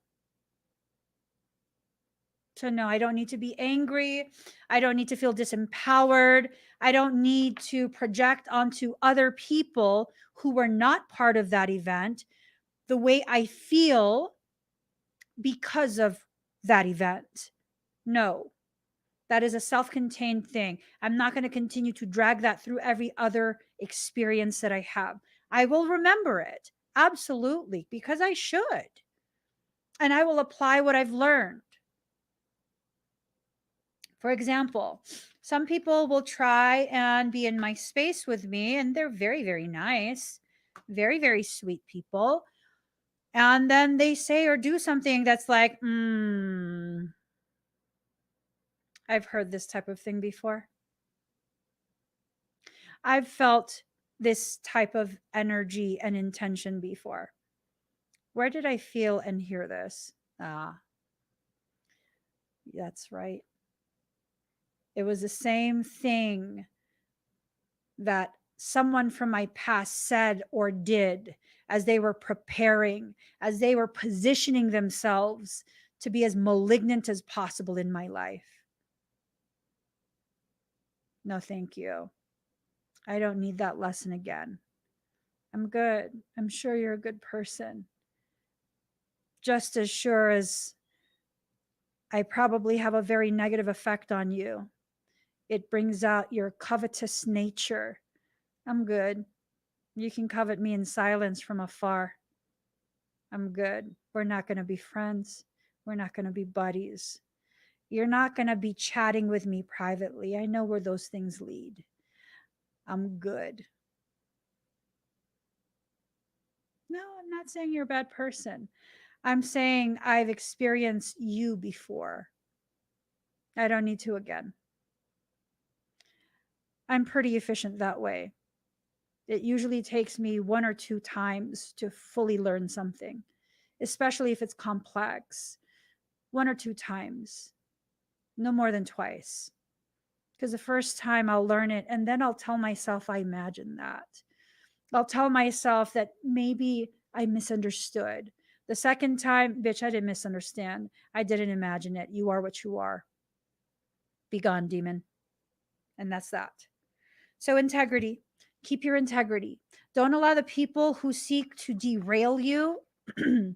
So, no, I don't need to be angry. I don't need to feel disempowered. I don't need to project onto other people who were not part of that event the way I feel because of that event. No, that is a self contained thing. I'm not going to continue to drag that through every other experience that I have. I will remember it, absolutely, because I should. And I will apply what I've learned. For example, some people will try and be in my space with me, and they're very, very nice, very, very sweet people. And then they say or do something that's like, I've heard this type of thing before. I've felt this type of energy and intention before. Where did I feel and hear this? Ah, that's right. It was the same thing that someone from my past said or did as they were preparing, as they were positioning themselves to be as malignant as possible in my life. No, thank you. I don't need that lesson again. I'm good. I'm sure you're a good person. Just as sure as I probably have a very negative effect on you. It brings out your covetous nature. I'm good. You can covet me in silence from afar. I'm good. We're not going to be friends. We're not going to be buddies. You're not going to be chatting with me privately. I know where those things lead. I'm good. No, I'm not saying you're a bad person. I'm saying I've experienced you before. I don't need to again. I'm pretty efficient that way. It usually takes me one or two times to fully learn something, especially if it's complex. One or two times, no more than twice. Because the first time I'll learn it and then I'll tell myself I imagined that. I'll tell myself that maybe I misunderstood. The second time, bitch, I didn't misunderstand. I didn't imagine it. You are what you are. Be gone, demon. And that's that. So, integrity. Keep your integrity. Don't allow the people who seek to derail you to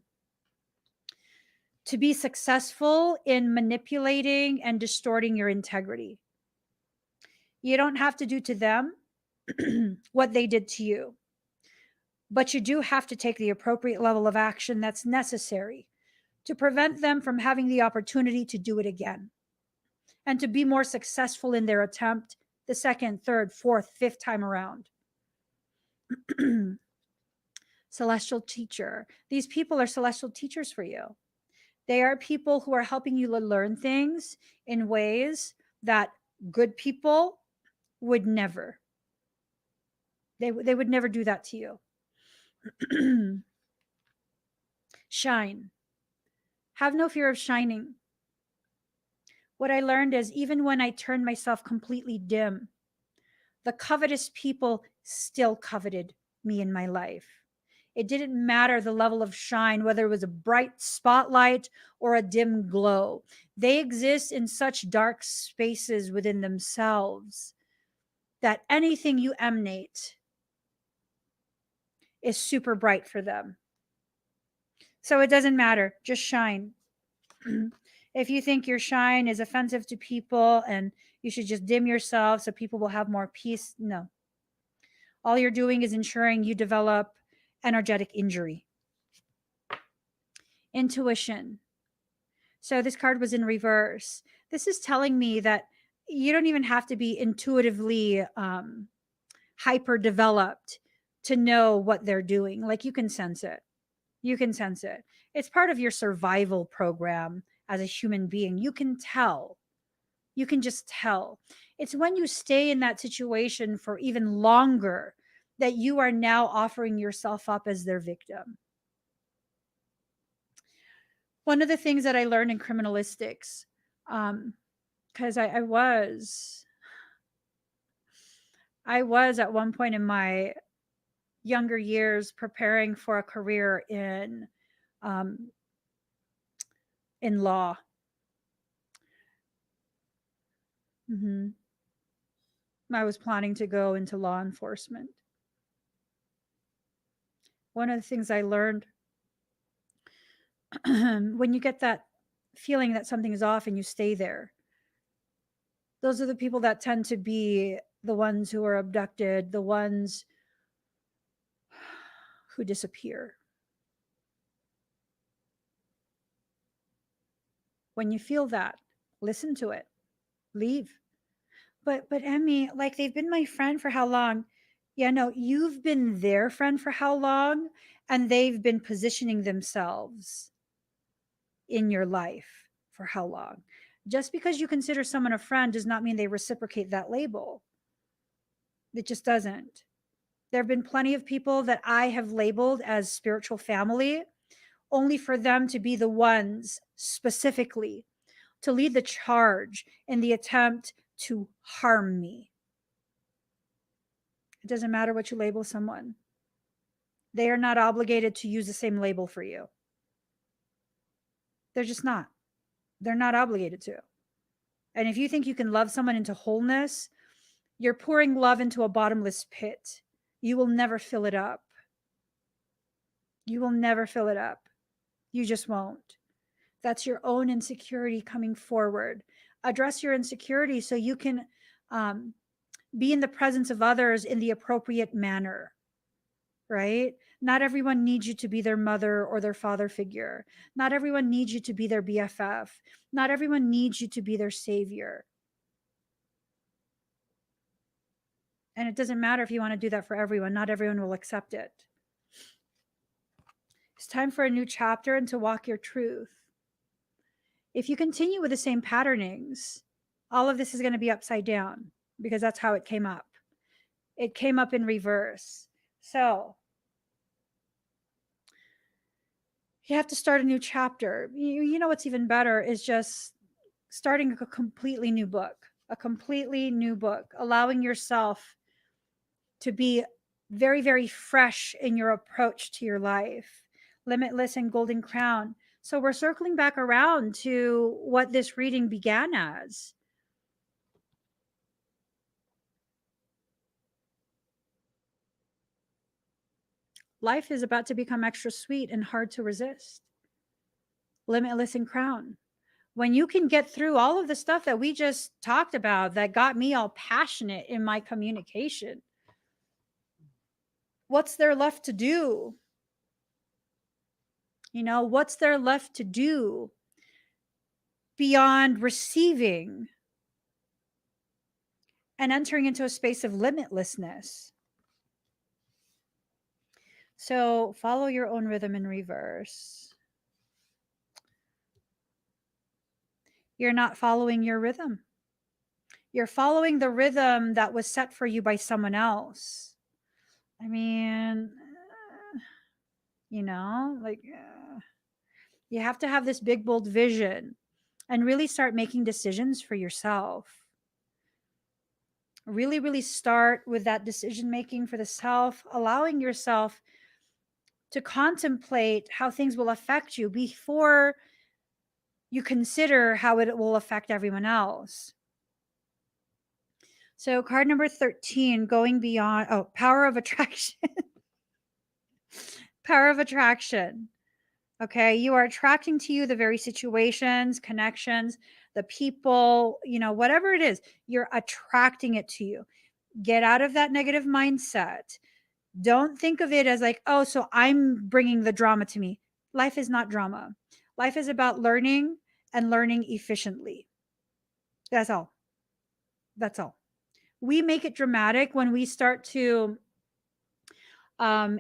be successful in manipulating and distorting your integrity. You don't have to do to them what they did to you, but you do have to take the appropriate level of action that's necessary to prevent them from having the opportunity to do it again and to be more successful in their attempt the second, third, fourth, fifth time around. Celestial teacher. These people are celestial teachers for you. They are people who are helping you learn things in ways that good people would never. They would never do that to you. Shine. Have no fear of shining. What I learned is even when I turned myself completely dim, the covetous people still coveted me in my life. It didn't matter the level of shine, whether it was a bright spotlight or a dim glow. They exist in such dark spaces within themselves that anything you emanate is super bright for them. So it doesn't matter, just shine. If you think your shine is offensive to people and you should just dim yourself so people will have more peace, no. All you're doing is ensuring you develop energetic injury. Intuition. So this card was in reverse. This is telling me that you don't even have to be intuitively hyper developed to know what they're doing. Like you can sense it. You can sense it. It's part of your survival program as a human being. You can tell. You can just tell. It's when you stay in that situation for even longer that you are now offering yourself up as their victim. One of the things that I learned in criminalistics, because I was at one point in my younger years preparing for a career um, in law. Hmm. I was planning to go into law enforcement. One of the things I learned when you get that feeling that something is off and you stay there, those are the people that tend to be the ones who are abducted, the ones who disappear. When you feel that, listen to it, leave. But Emmy, like they've been my friend for how long? Yeah, no, you've been their friend for how long? And they've been positioning themselves in your life for how long? Just because you consider someone a friend does not mean they reciprocate that label. It just doesn't. There have been plenty of people that I have labeled as spiritual family, only for them to be the ones specifically to lead the charge in the attempt to harm me. It doesn't matter what you label someone. They are not obligated to use the same label for you. They're just not. They're not obligated to. And if you think you can love someone into wholeness, you're pouring love into a bottomless pit. You will never fill it up. You will never fill it up. You just won't. That's your own insecurity coming forward. Address your insecurity so you can um, be in the presence of others in the appropriate manner, right? Not everyone needs you to be their mother or their father figure. Not everyone needs you to be their BFF. Not everyone needs you to be their savior. And it doesn't matter if you want to do that for everyone. Not everyone will accept it. It's time for a new chapter and to walk your truth. If you continue with the same patternings, all of this is going to be upside down because that's how it came up. It came up in reverse. So you have to start a new chapter. You know what's even better is just starting a completely new book, allowing yourself to be very, very fresh in your approach to your life. Limitless and Golden Crown. So we're circling back around to what this reading began as. Life is about to become extra sweet and hard to resist. Limitless and Crown. When you can get through all of the stuff that we just talked about that got me all passionate in my communication, what's there left to do? You know, what's there left to do beyond receiving and entering into a space of limitlessness? So follow your own rhythm in reverse. You're not following your rhythm. You're following the rhythm that was set for you by someone else. I mean, you know, like you have to have this big, bold vision and really start making decisions for yourself. Really, really start with that decision making for the self, allowing yourself to contemplate how things will affect you before you consider how it will affect everyone else. So, card number 13, going beyond, oh, power of attraction. Power of attraction. Okay. You are attracting to you the very situations, connections, the people, you know, whatever it is, you're attracting it to you. Get out of that negative mindset. Don't think of it as like, oh, so I'm bringing the drama to me. Life is not drama. Life is about learning and learning efficiently. That's all. That's all. We make it dramatic when we start to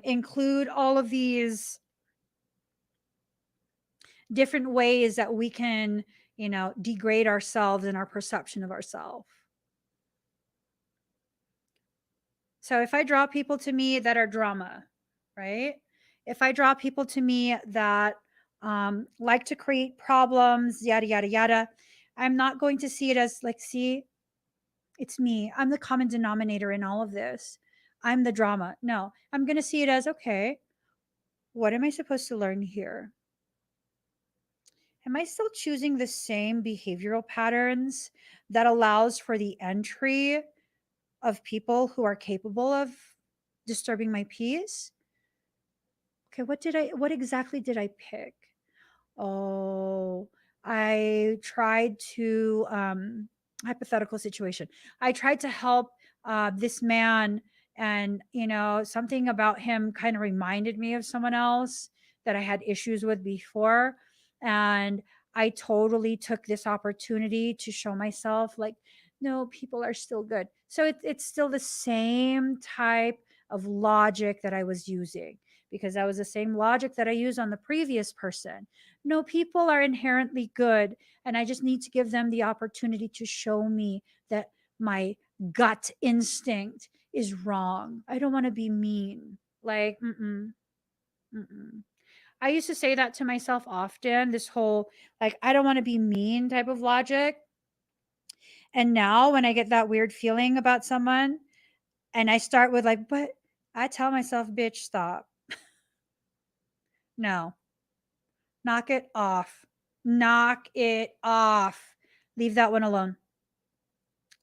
include all of these different ways that we can, you know, degrade ourselves and our perception of ourselves. So if I draw people to me that are drama, right? If I draw people to me that like to create problems, yada, yada, yada, I'm not going to see it as like, see, it's me. I'm the common denominator in all of this. I'm the drama. No, I'm going to see it as, okay, what am I supposed to learn here? Am I still choosing the same behavioral patterns that allows for the entry of people who are capable of disturbing my peace? Okay, what exactly did I pick? Oh, I tried to hypothetical situation. I tried to help this man, and you know, something about him kind of reminded me of someone else that I had issues with before, and I totally took this opportunity to show myself like, no, people are still good. So it's still the same type of logic that I was using, because that was the same logic that I used on the previous person. No, people are inherently good, and I just need to give them the opportunity to show me that my gut instinct is wrong. I don't want to be mean. Like, mm-mm. I used to say that to myself often, this whole, like, I don't want to be mean type of logic. And now when I get that weird feeling about someone, And I start with like, but I tell myself, bitch, stop. No, knock it off. Knock it off. Leave that one alone.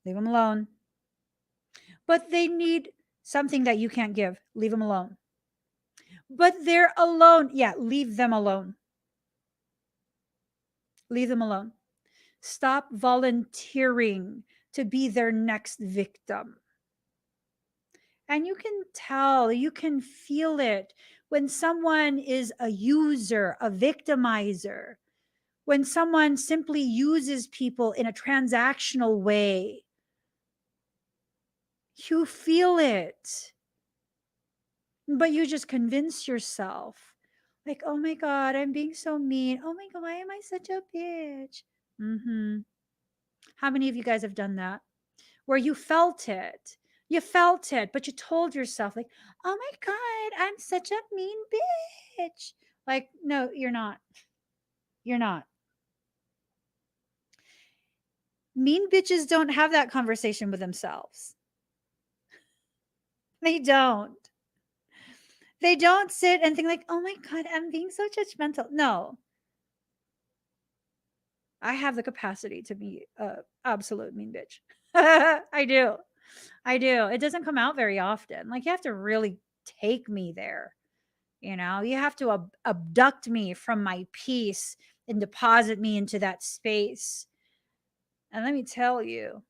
Leave them alone. But they need something that you can't give. Leave them alone. But they're alone. Yeah, leave them alone. Leave them alone. Stop volunteering to be their next victim. And you can tell, you can feel it when someone is a user, a victimizer, when someone simply uses people in a transactional way. You feel it, but you just convince yourself, like, oh my God, I'm being so mean. Oh my God, why am I such a bitch? Hmm. How many of you guys have done that? Where you felt it. You felt it, but you told yourself, like, oh my God, I'm such a mean bitch. Like, no, you're not. You're not. Mean bitches don't have that conversation with themselves. They don't. They don't sit and think, like, oh my God, I'm being so judgmental. No, I have the capacity to be a absolute mean bitch. I do. I do. It doesn't come out very often. Like, you have to really take me there. You have to abduct me from my peace and deposit me into that space. And let me tell you,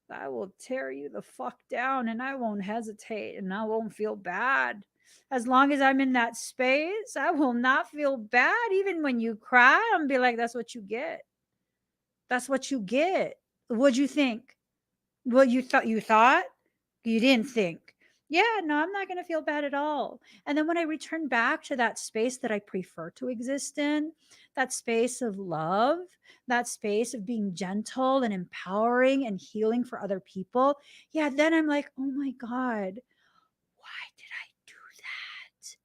I will tear you the fuck down and I won't hesitate and I won't feel bad. As long as I'm in that space, I will not feel bad. Even when you cry, I'm be like, that's what you get. That's what you get. What'd you think? What you thought? You didn't think. Yeah, no, I'm not going to feel bad at all. And then when I return back to that space that I prefer to exist in, that space of love, that space of being gentle and empowering and healing for other people, yeah, then I'm like, oh my God, why did I do that?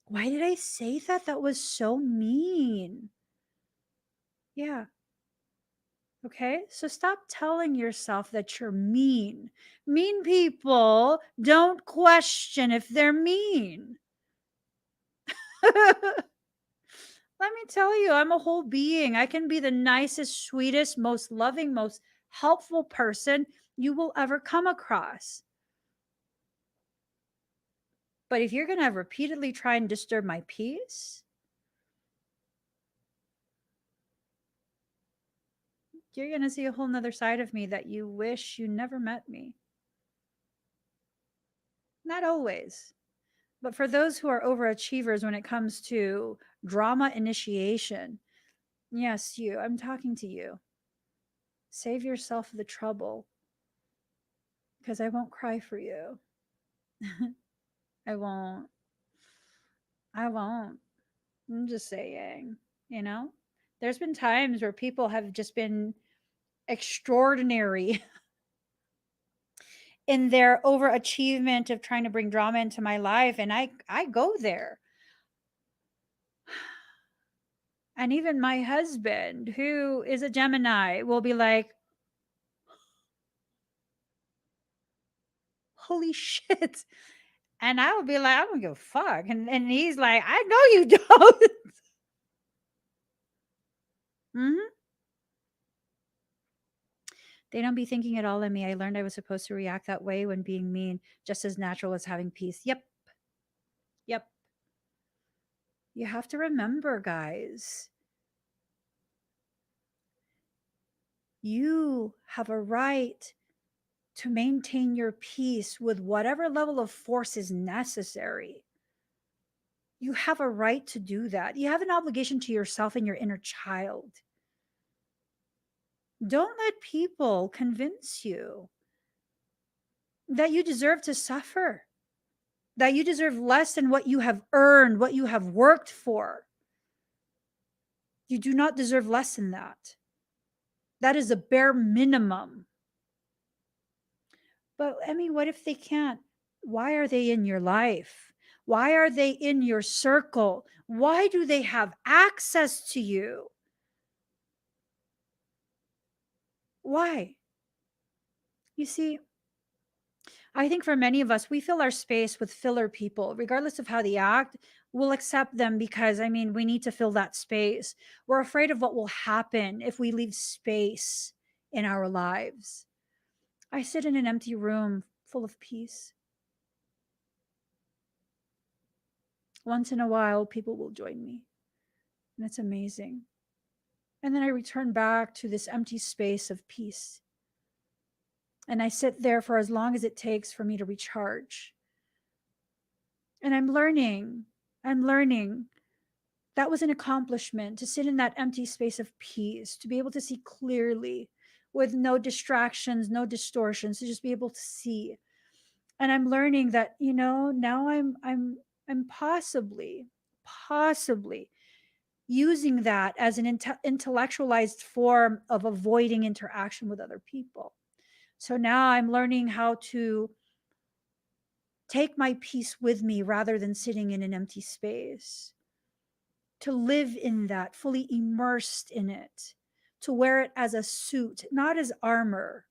Why did I say that? That was so mean. Yeah. Okay, so stop telling yourself that you're mean. Mean people don't question if they're mean. Let me tell you, I'm a whole being. I can be the nicest, sweetest, most loving, most helpful person you will ever come across. But if you're going to repeatedly try and disturb my peace, you're going to see a whole nother side of me that you wish you never met me. Not always. But for those who are overachievers when it comes to drama initiation, yes, you, I'm talking to you. Save yourself the trouble because I won't cry for you. I won't. I won't. I'm just saying, you know? There's been times where people have just been extraordinary in their overachievement of trying to bring drama into my life and I go there. And even my husband, who is a Gemini, will be like, holy shit. And I would be like, I don't give a fuck. And he's like, I know you don't. Hmm. They don't be thinking at all of me. I learned I was supposed to react that way when being mean, just as natural as having peace. Yep. Yep. You have to remember, guys, you have a right to maintain your peace with whatever level of force is necessary. You have a right to do that. You have an obligation to yourself and your inner child. Don't let people convince you that you deserve to suffer, that you deserve less than what you have earned, what you have worked for. You do not deserve less than that. That is a bare minimum. But I mean, what if they can't? Why are they in your life? Why are they in your circle? Why do they have access to you? Why? You see, I think for many of us, we fill our space with filler people, regardless of how they act. We'll accept them because, I mean, we need to fill that space. We're afraid of what will happen if we leave space in our lives. I sit in an empty room full of peace. Once in a while, people will join me, and it's amazing. And then I return back to this empty space of peace. And I sit there for as long as it takes for me to recharge. And I'm learning that was an accomplishment to sit in that empty space of peace, to be able to see clearly with no distractions, no distortions, to just be able to see. And I'm learning that, now I'm possibly using that as an intellectualized form of avoiding interaction with other people. So now I'm learning how to take my peace with me rather than sitting in an empty space, to live in that, fully immersed in it, to wear it as a suit, not as armor.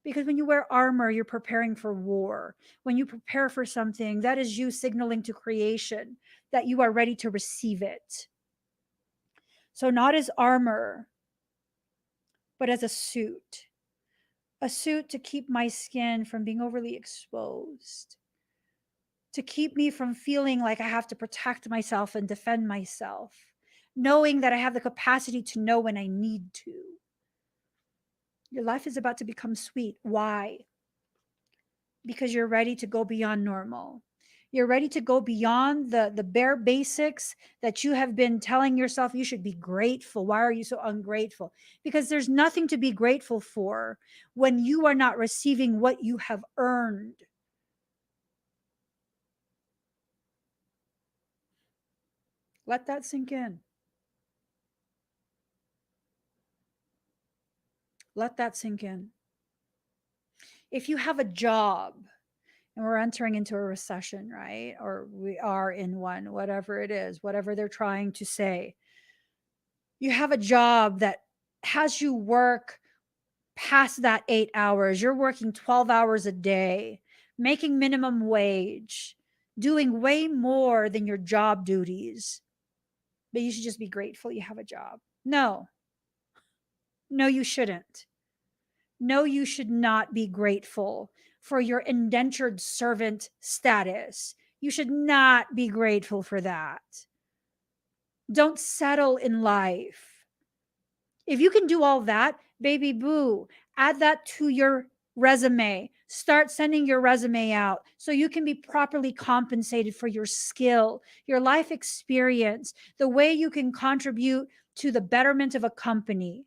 Because when you wear armor, you're preparing for war. When you prepare for something, that is you signaling to creation that you are ready to receive it. So, not as armor, but as a suit to keep my skin from being overly exposed, to keep me from feeling like I have to protect myself and defend myself, knowing that I have the capacity to know when I need to. Your life is about to become sweet. Why? Because you're ready to go beyond normal. You're ready to go beyond the bare basics that you have been telling yourself you should be grateful. Why are you so ungrateful? Because there's nothing to be grateful for when you are not receiving what you have earned. Let that sink in. Let that sink in. If you have a job, and we're entering into a recession, right? Or we are in one, whatever it is, whatever they're trying to say. You have a job that has you work past that 8 hours. You're working 12 hours a day, making minimum wage, doing way more than your job duties. But you should just be grateful you have a job. No, no, you shouldn't. No, you should not be grateful for your indentured servant status. You should not be grateful for that. Don't settle in life. If you can do all that, baby boo, add that to your resume. Start sending your resume out so you can be properly compensated for your skill, your life experience, the way you can contribute to the betterment of a company.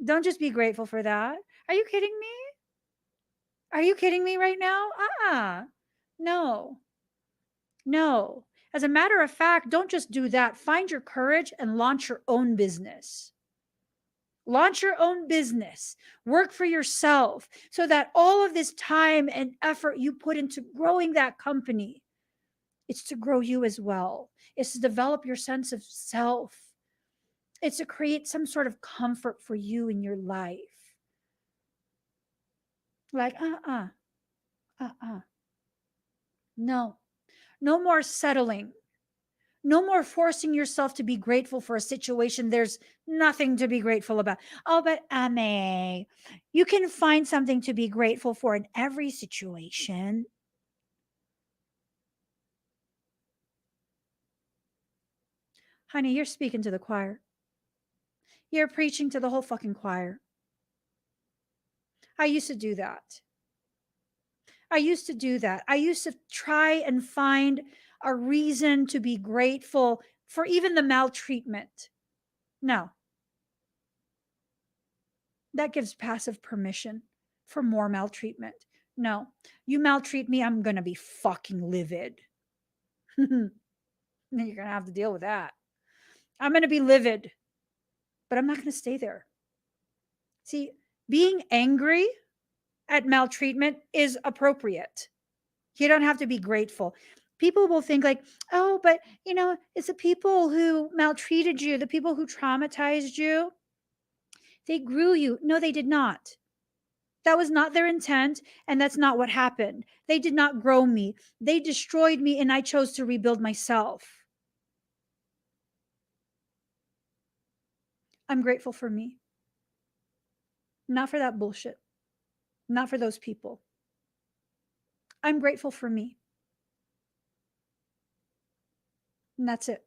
Don't just be grateful for that. Are you kidding me? Are you kidding me right now? No, no. As a matter of fact, don't just do that. Find your courage and launch your own business. Launch your own business. Work for yourself so that all of this time and effort you put into growing that company, it's to grow you as well. It's to develop your sense of self. It's to create some sort of comfort for you in your life. Like, uh. No, no more settling. No more forcing yourself to be grateful for a situation there's nothing to be grateful about. Oh, but Ame, you can find something to be grateful for in every situation. Honey, you're speaking to the choir. You're preaching to the whole fucking choir. I used to do that. I used to do that. I used to try and find a reason to be grateful for even the maltreatment. No, that gives passive permission for more maltreatment. No, you maltreat me, I'm going to be fucking livid. Then you're going to have to deal with that. I'm going to be livid, but I'm not going to stay there. See, being angry at maltreatment is appropriate. You don't have to be grateful. People will think like, oh, but it's the people who maltreated you, the people who traumatized you. They grew you. No, they did not. That was not their intent, and that's not what happened. They did not grow me. They destroyed me, and I chose to rebuild myself. I'm grateful for me, not for that bullshit, not for those people. I'm grateful for me, and that's it.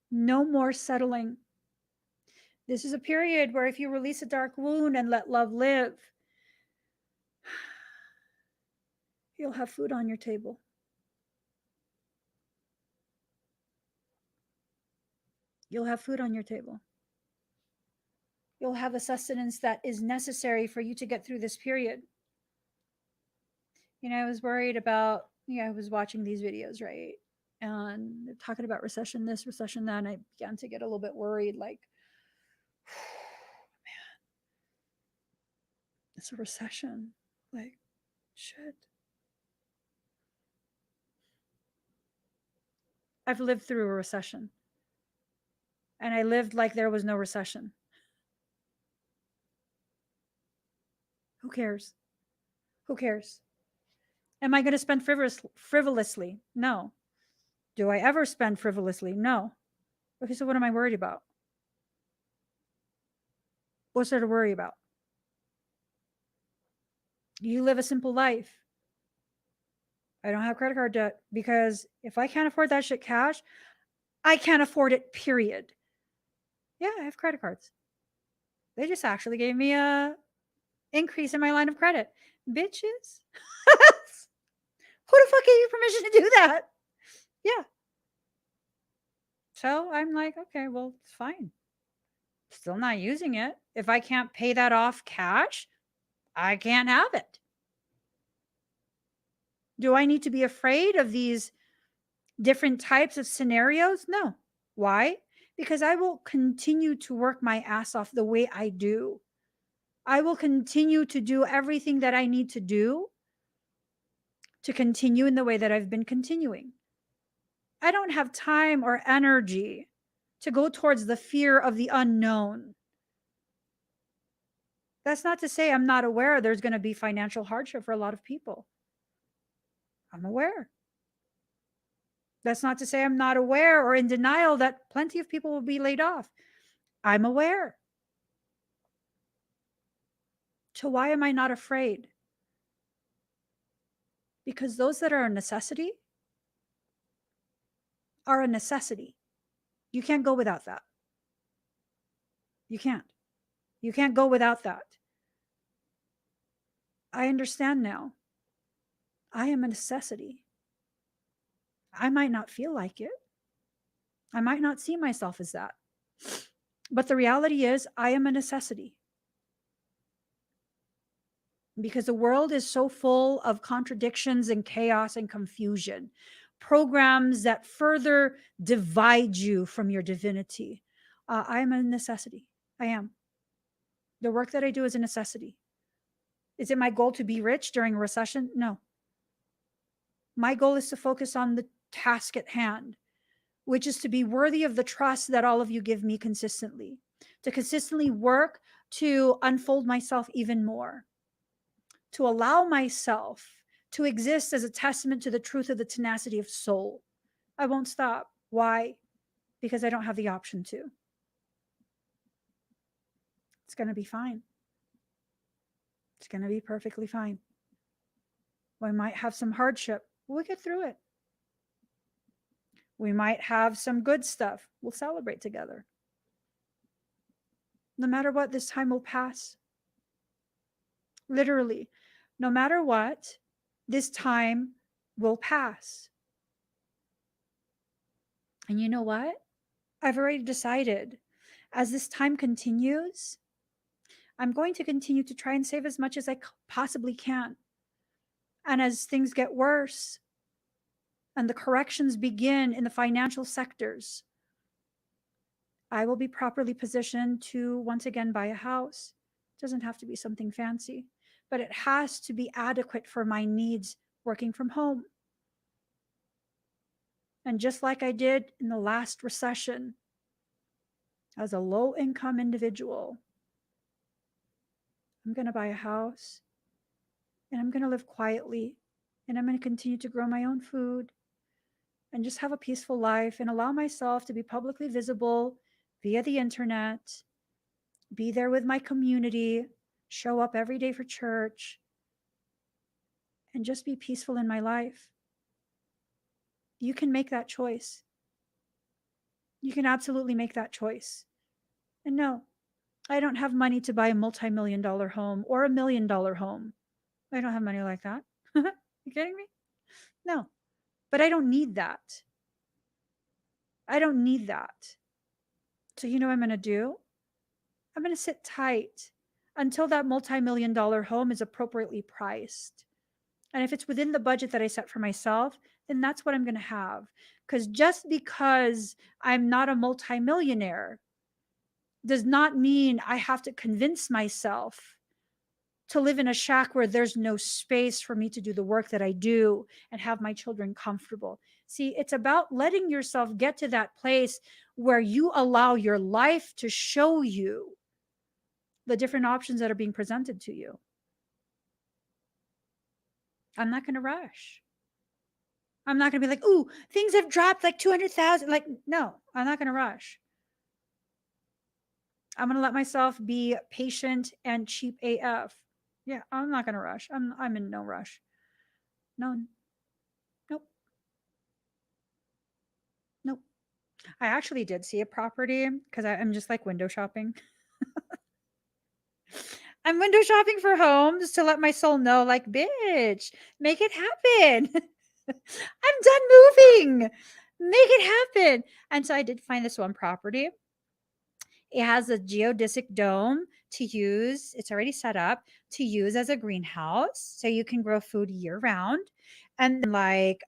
No more settling. This is a period where if you release a dark wound and let love live, you'll have food on your table. You'll have food on your table. You'll have the sustenance that is necessary for you to get through this period. I was worried about, I was watching these videos, right? And they're talking about recession this, recession that. And I began to get a little bit worried like, it's a recession. Like, shit. I've lived through a recession. And I lived like there was no recession. Who cares? Who cares? Am I going to spend frivolously? No. Do I ever spend frivolously? No. Okay, so what am I worried about? What's there to worry about? You live a simple life. I don't have credit card debt because if I can't afford that shit cash, I can't afford it, period. Yeah, I have credit cards. They just actually gave me a increase in my line of credit. Bitches. Who the fuck gave you permission to do that? Yeah. So I'm like, okay, well, it's fine. Still not using it. If I can't pay that off cash, I can't have it. Do I need to be afraid of these different types of scenarios? No. Why? Because I will continue to work my ass off the way I do. I will continue to do everything that I need to do to continue in the way that I've been continuing. I don't have time or energy to go towards the fear of the unknown. That's not to say I'm not aware there's going to be financial hardship for a lot of people. I'm aware. That's not to say I'm not aware or in denial that plenty of people will be laid off. I'm aware. So why am I not afraid? Because those that are a necessity are a necessity. You can't go without that. You can't. You can't go without that. I understand now. I am a necessity. I might not feel like it. I might not see myself as that. But the reality is, I am a necessity. Because the world is so full of contradictions and chaos and confusion, programs that further divide you from your divinity. I am a necessity. I am. The work that I do is a necessity. Is it my goal to be rich during a recession? No. My goal is to focus on the task at hand, which is to be worthy of the trust that all of you give me consistently, to consistently work to unfold myself even more, to allow myself to exist as a testament to the truth of the tenacity of soul. I won't stop. Why? Because I don't have the option to. It's going to be fine. It's going to be perfectly fine. We might have some hardship. We'll get through it. We might have some good stuff. We'll celebrate together. No matter what, this time will pass. Literally, no matter what, this time will pass. And you know what? I've already decided as this time continues, I'm going to continue to try and save as much as I possibly can. And as things get worse and the corrections begin in the financial sectors, I will be properly positioned to once again buy a house. It doesn't have to be something fancy, but it has to be adequate for my needs working from home. And just like I did in the last recession, as a low income individual, I'm going to buy a house and I'm going to live quietly and I'm going to continue to grow my own food and just have a peaceful life and allow myself to be publicly visible via the internet, be there with my community, show up every day for church, and just be peaceful in my life. You can make that choice. You can absolutely make that choice. And no, I don't have money to buy a multi-million-dollar home or $1 million home. I don't have money like that. You kidding me? No. But I don't need that. I don't need that. So you know what I'm going to do? I'm going to sit tight until that multi-million-dollar home is appropriately priced. And if it's within the budget that I set for myself, then that's what I'm going to have. Because just because I'm not a multimillionaire does not mean I have to convince myself to live in a shack where there's no space for me to do the work that I do and have my children comfortable. See, it's about letting yourself get to that place where you allow your life to show you the different options that are being presented to you. I'm not going to rush. I'm not going to be like, ooh, things have dropped like 200,000. Like, no, I'm not going to rush. I'm going to let myself be patient and cheap AF. Yeah, I'm not going to rush. I'm in no rush. No, nope, nope. I actually did see a property because I'm just like window shopping. I'm window shopping for homes to let my soul know, like, bitch, make it happen. I'm done moving. Make it happen. And so I did find this one property. It has a geodesic dome to use. It's already set up to use as a greenhouse. So you can grow food year round. And then like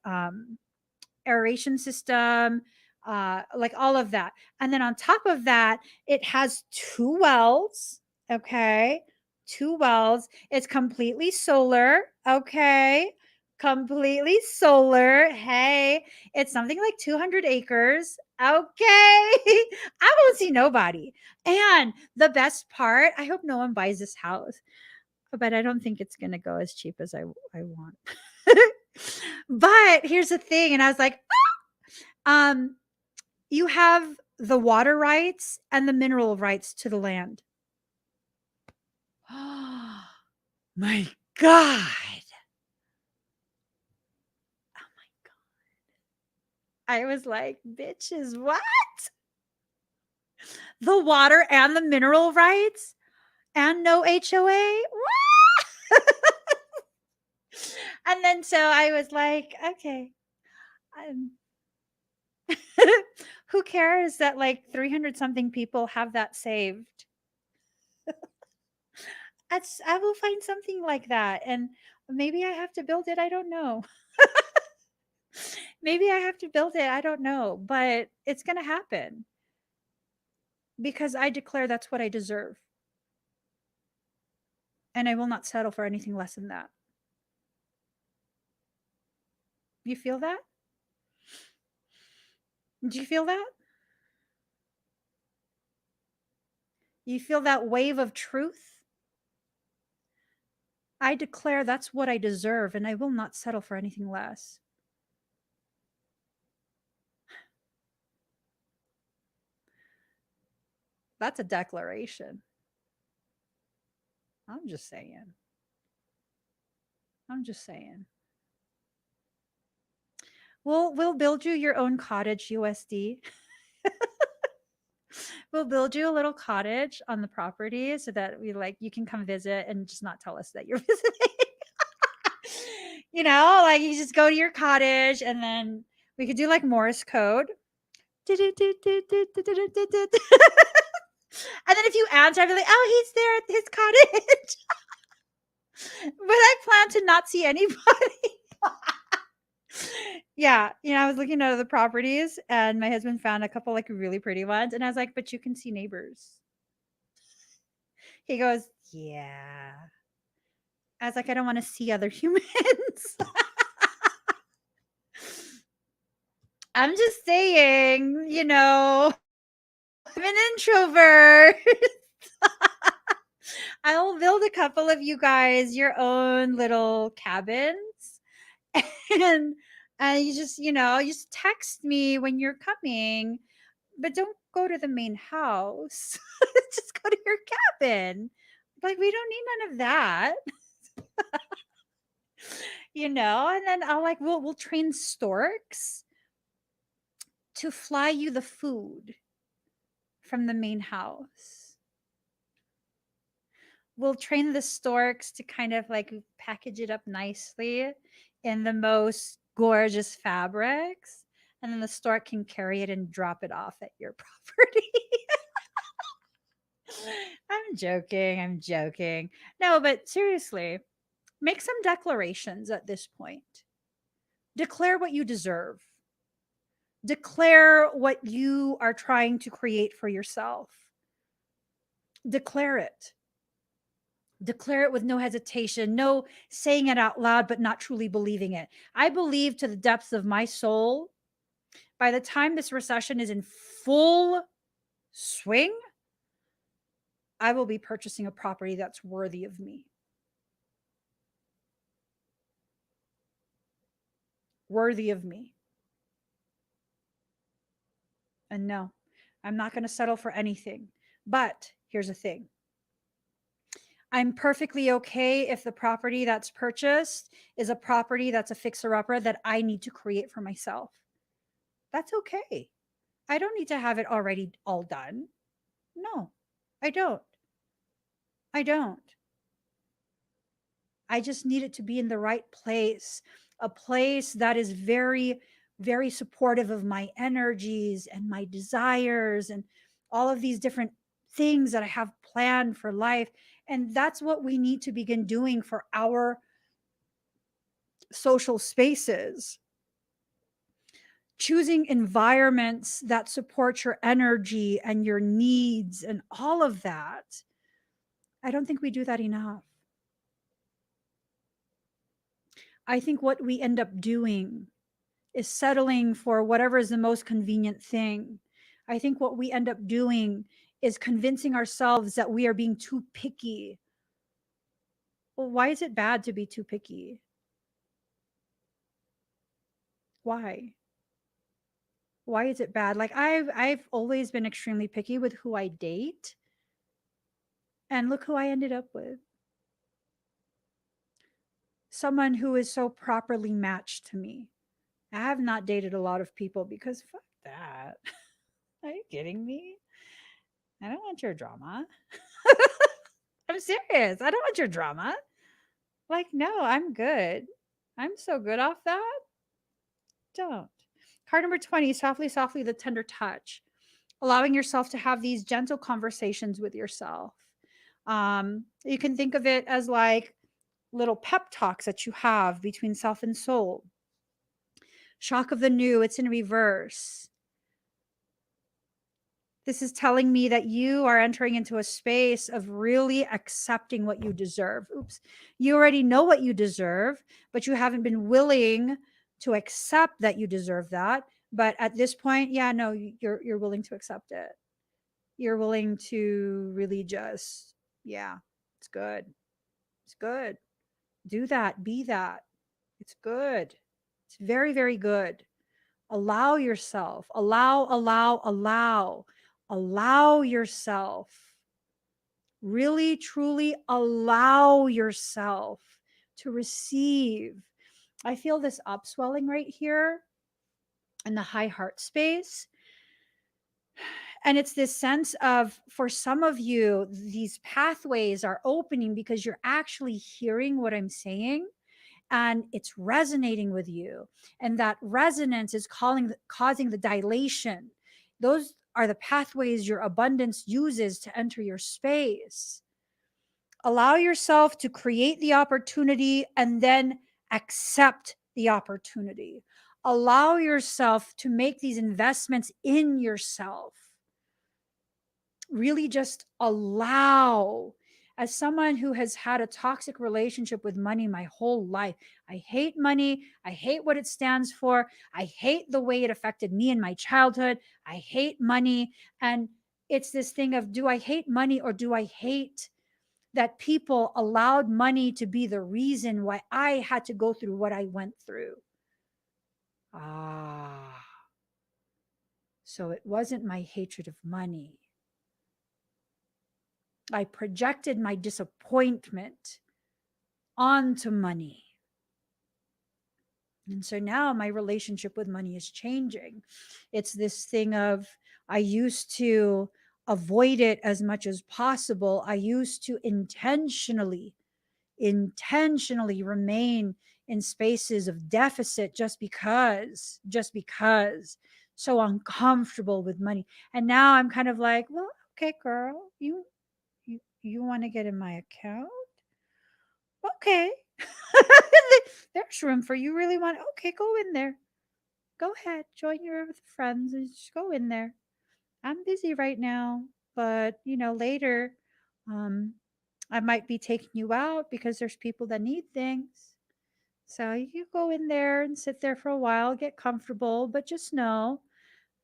aeration system, like all of that. And then on top of that, it has 2 wells. Okay. 2 wells. It's completely solar. Okay. Completely solar. Hey, it's something like 200 acres. Okay. I won't see nobody. And the best part, I hope no one buys this house, but I don't think it's going to go as cheap as I want. But here's the thing. And I was like, um, you have the water rights and the mineral rights to the land. Oh my God. Oh my God. I was like, bitches, what? The water and the mineral rights and no HOA? What? And then so I was like, okay. Who cares that like 300 something people have that saved? I will find something like that. And maybe I have to build it. I don't know. Maybe I have to build it. I don't know. But it's going to happen because I declare that's what I deserve. And I will not settle for anything less than that. You feel that? Do you feel that? You feel that wave of truth? I declare that's what I deserve and I will not settle for anything less. That's a declaration. I'm just saying. I'm just saying. We'll build you your own cottage USD. We'll build you a little cottage on the property so that you can come visit and just not tell us that you're visiting. Like you just go to your cottage and then we could do like Morse code. And then if you answer, I'd be like, oh, he's there at his cottage. But I plan to not see anybody. Yeah, I was looking at other properties and my husband found a couple like really pretty ones. And I was like, but you can see neighbors. He goes, yeah. I was like, I don't want to see other humans. I'm just saying, I'm an introvert. I'll build a couple of you guys your own little cabins. and you just, you just text me when you're coming, but don't go to the main house. Just go to your cabin. Like, we don't need none of that, and then we'll train storks to fly you the food from the main house. We'll train the storks to kind of like package it up nicely in the most gorgeous fabrics. And then the stork can carry it and drop it off at your property. I'm joking. I'm joking. No, but seriously, make some declarations at this point. Declare what you deserve. Declare what you are trying to create for yourself. Declare it. Declare it with no hesitation, no saying it out loud, but not truly believing it. I believe to the depths of my soul, by the time this recession is in full swing, I will be purchasing a property that's worthy of me. Worthy of me. And no, I'm not going to settle for anything. But here's the thing. I'm perfectly okay if the property that's purchased is a property that's a fixer-upper that I need to create for myself. That's okay. I don't need to have it already all done. No, I don't. I don't. I just need it to be in the right place, a place that is very, very supportive of my energies and my desires and all of these different things that I have planned for life. And that's what we need to begin doing for our social spaces. Choosing environments that support your energy and your needs and all of that. I don't think we do that enough. I think what we end up doing is settling for whatever is the most convenient thing. I think what we end up doing is convincing ourselves that we are being too picky. Well, why is it bad to be too picky? Why? Why is it bad? Like I've always been extremely picky with who I date. And look who I ended up with. Someone who is so properly matched to me. I have not dated a lot of people because fuck that. Are you kidding me? I don't want your drama. I'm serious. I don't want your drama. Like, no, I'm good. I'm so good off that. Don't. Card number 20, softly, softly, the tender touch. Allowing yourself to have these gentle conversations with yourself. You can think of it as like little pep talks that you have between self and soul. Shock of the new, it's in reverse. This is telling me that you are entering into a space of really accepting what you deserve. Oops. You already know what you deserve, but you haven't been willing to accept that you deserve that. But at this point, yeah, no, you're willing to accept it. You're willing to really just, yeah, it's good. It's good. Do that, be that. It's good. It's very, very good. Allow yourself, allow yourself, really, truly allow yourself to receive. I feel this upswelling right here in the high heart space. And it's this sense of, for some of you, these pathways are opening because you're actually hearing what I'm saying and it's resonating with you. And that resonance is causing the dilation. Those are the pathways your abundance uses to enter your space. Allow yourself to create the opportunity and then accept the opportunity. Allow yourself to make these investments in yourself. Really just allow. As someone who has had a toxic relationship with money my whole life, I hate money. I hate what it stands for. I hate the way it affected me in my childhood. I hate money. And it's this thing of, do I hate money or do I hate that people allowed money to be the reason why I had to go through what I went through. Ah, so it wasn't my hatred of money. I projected my disappointment onto money. And so now my relationship with money is changing. It's this thing of, I used to avoid it as much as possible. I used to intentionally remain in spaces of deficit just because so uncomfortable with money. And now I'm kind of like, well, okay, girl, you want to get in my account? Okay. There's room for you. Really want, okay, go in there. Go ahead, join your friends and just go in there. I'm busy right now, but later, um, I might be taking you out because there's people that need things. So you go in there and sit there for a while, get comfortable, but just know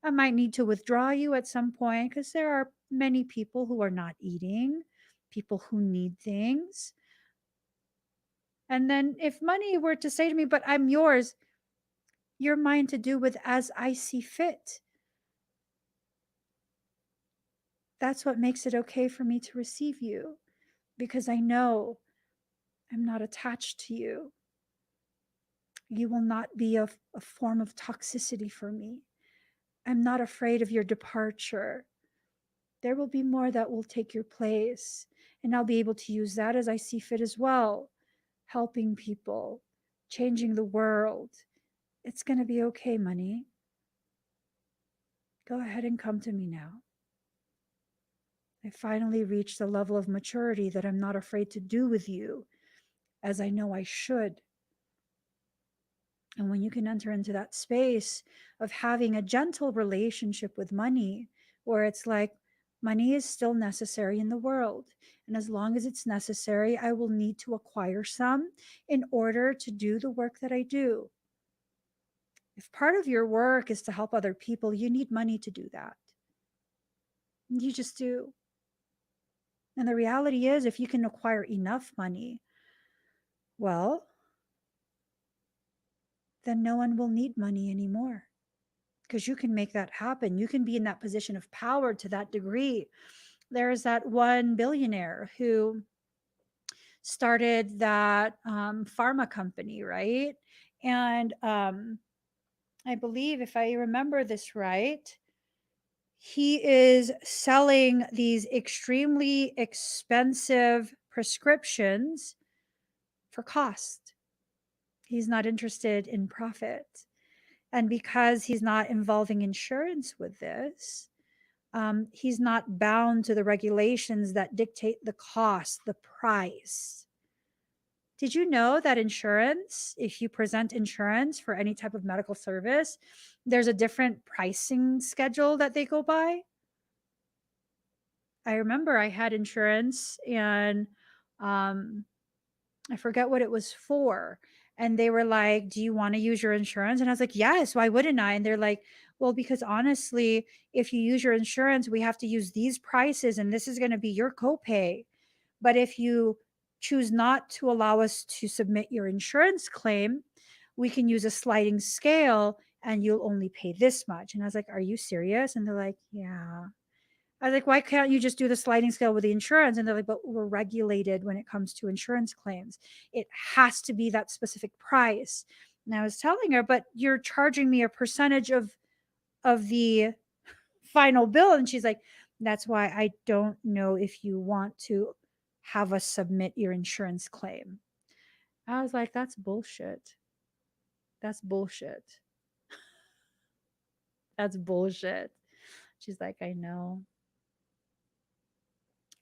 I might need to withdraw you at some point because there are many people who are not eating, people who need things. And then if money were to say to me, but I'm yours, you're mine to do with as I see fit. That's what makes it okay for me to receive you because I know I'm not attached to you. You will not be a form of toxicity for me. I'm not afraid of your departure. There will be more that will take your place, and I'll be able to use that as I see fit as well, helping people, changing the world. It's going to be okay, money. Go ahead and come to me now. I finally reached the level of maturity that I'm not afraid to do with you as I know I should. And when you can enter into that space of having a gentle relationship with money, where it's like, money is still necessary in the world. And as long as it's necessary, I will need to acquire some in order to do the work that I do. If part of your work is to help other people, you need money to do that. You just do. And the reality is, if you can acquire enough money, well, then no one will need money anymore because you can make that happen. You can be in that position of power to that degree. There's that one billionaire who started that pharma company, right? And I believe, if I remember this right, he is selling these extremely expensive prescriptions for cost. He's not interested in profit. And because he's not involving insurance with this, he's not bound to the regulations that dictate the cost, the price. Did you know that insurance, if you present insurance for any type of medical service, there's a different pricing schedule that they go by? I remember I had insurance and um, I forget what it was for. And they were like, "Do you want to use your insurance?" And I was like, "Yes, why wouldn't I?" And they're like, "Well, because honestly, if you use your insurance, we have to use these prices and this is going to be your copay. But if you choose not to allow us to submit your insurance claim, we can use a sliding scale and you'll only pay this much." And I was like, "Are you serious?" And they're like, "Yeah." I was like, "Why can't you just do the sliding scale with the insurance?" And they're like, "But we're regulated when it comes to insurance claims. It has to be that specific price." And I was telling her, "But you're charging me a percentage of the final bill." And she's like, "That's why I don't know if you want to have us submit your insurance claim." I was like, "That's bullshit. That's bullshit. That's bullshit." She's like, "I know."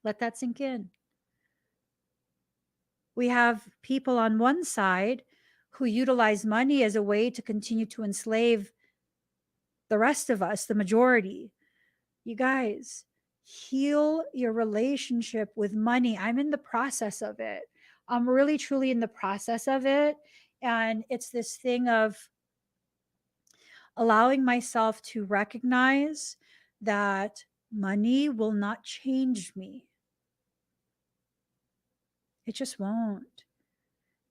Let that sink in. We have people on one side who utilize money as a way to continue to enslave the rest of us, the majority. You guys, heal your relationship with money. I'm in the process of it. I'm really, truly in the process of it. And it's this thing of allowing myself to recognize that money will not change me. It just won't.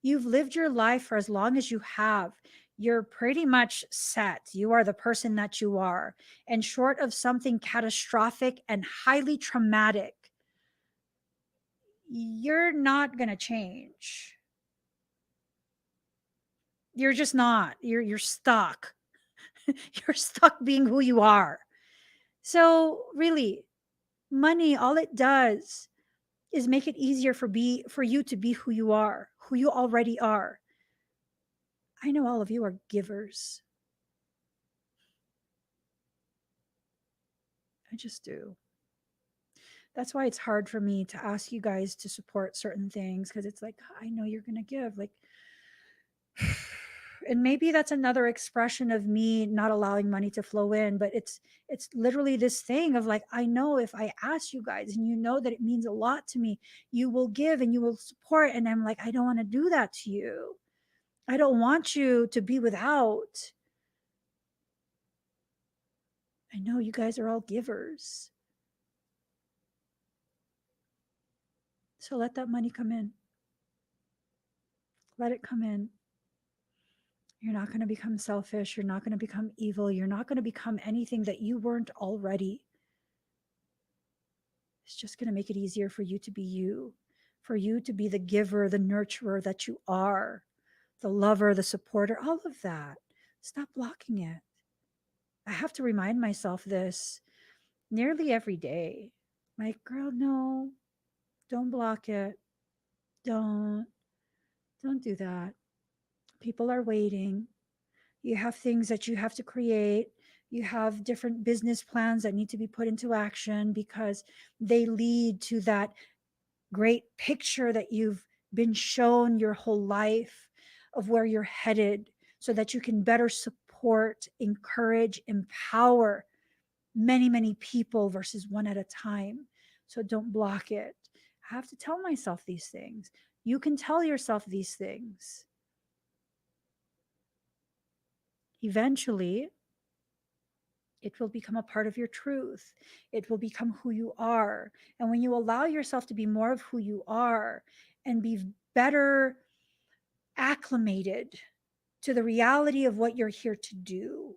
You've lived your life for as long as you have. You're pretty much set. You are the person that you are. And short of something catastrophic and highly traumatic, you're not going to change. You're just not. You're stuck. You're stuck being who you are. So, really, money all it does is make it easier for you to be who you are, who you already are. I know all of you are givers. I just do. That's why it's hard for me to ask you guys to support certain things because it's like, I know you're going to give. Like, and maybe that's another expression of me not allowing money to flow in, but it's literally this thing of like, I know if I ask you guys and you know that it means a lot to me, you will give and you will support. And I'm like, I don't want to do that to you. I don't want you to be without. I know you guys are all givers. So let that money come in. Let it come in. You're not going to become selfish. You're not going to become evil. You're not going to become anything that you weren't already. It's just going to make it easier for you to be you, for you to be the giver, the nurturer that you are, the lover, the supporter, all of that. Stop blocking it. I have to remind myself this nearly every day. Like, girl, no, don't block it. Don't, don't do that. People are waiting. You have things that you have to create. You have different business plans that need to be put into action because they lead to that great picture that you've been shown your whole life of where you're headed so that you can better support, encourage, empower many, many people versus one at a time. So don't block it. I have to tell myself these things. You can tell yourself these things. Eventually, it will become a part of your truth. It will become who you are. And when you allow yourself to be more of who you are and be better acclimated to the reality of what you're here to do,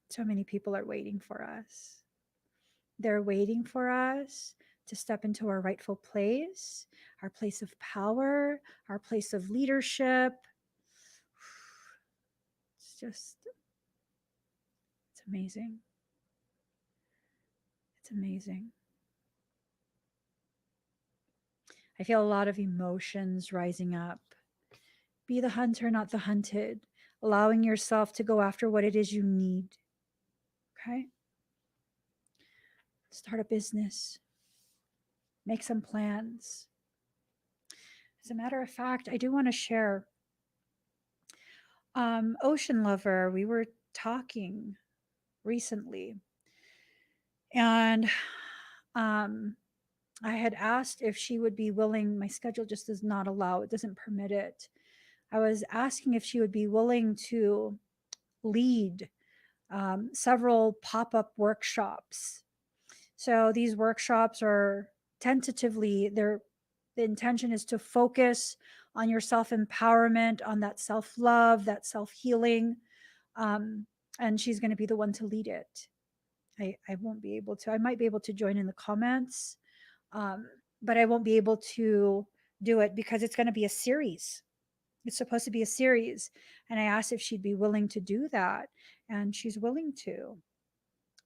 so many people are waiting for us. They're waiting for us to step into our rightful place, our place of power, our place of leadership. It's amazing. It's amazing. I feel a lot of emotions rising up. Be the hunter, not the hunted, allowing yourself to go after what it is you need. Okay? Start a business, make some plans. As a matter of fact, I do want to share Ocean Lover. We were talking recently, and um, I had asked if she would be willing. My schedule just does not allow, it doesn't permit it. I was asking if she would be willing to lead several pop up workshops. So these workshops are tentatively, the intention is to focus on your self empowerment, on that self love, that self healing. Um, and she's going to be the one to lead it. I won't be able to, I might be able to join in the comments, um, but I won't be able to do it because it's going to be a series. It's supposed to be a series. And I asked if she'd be willing to do that. And she's willing to,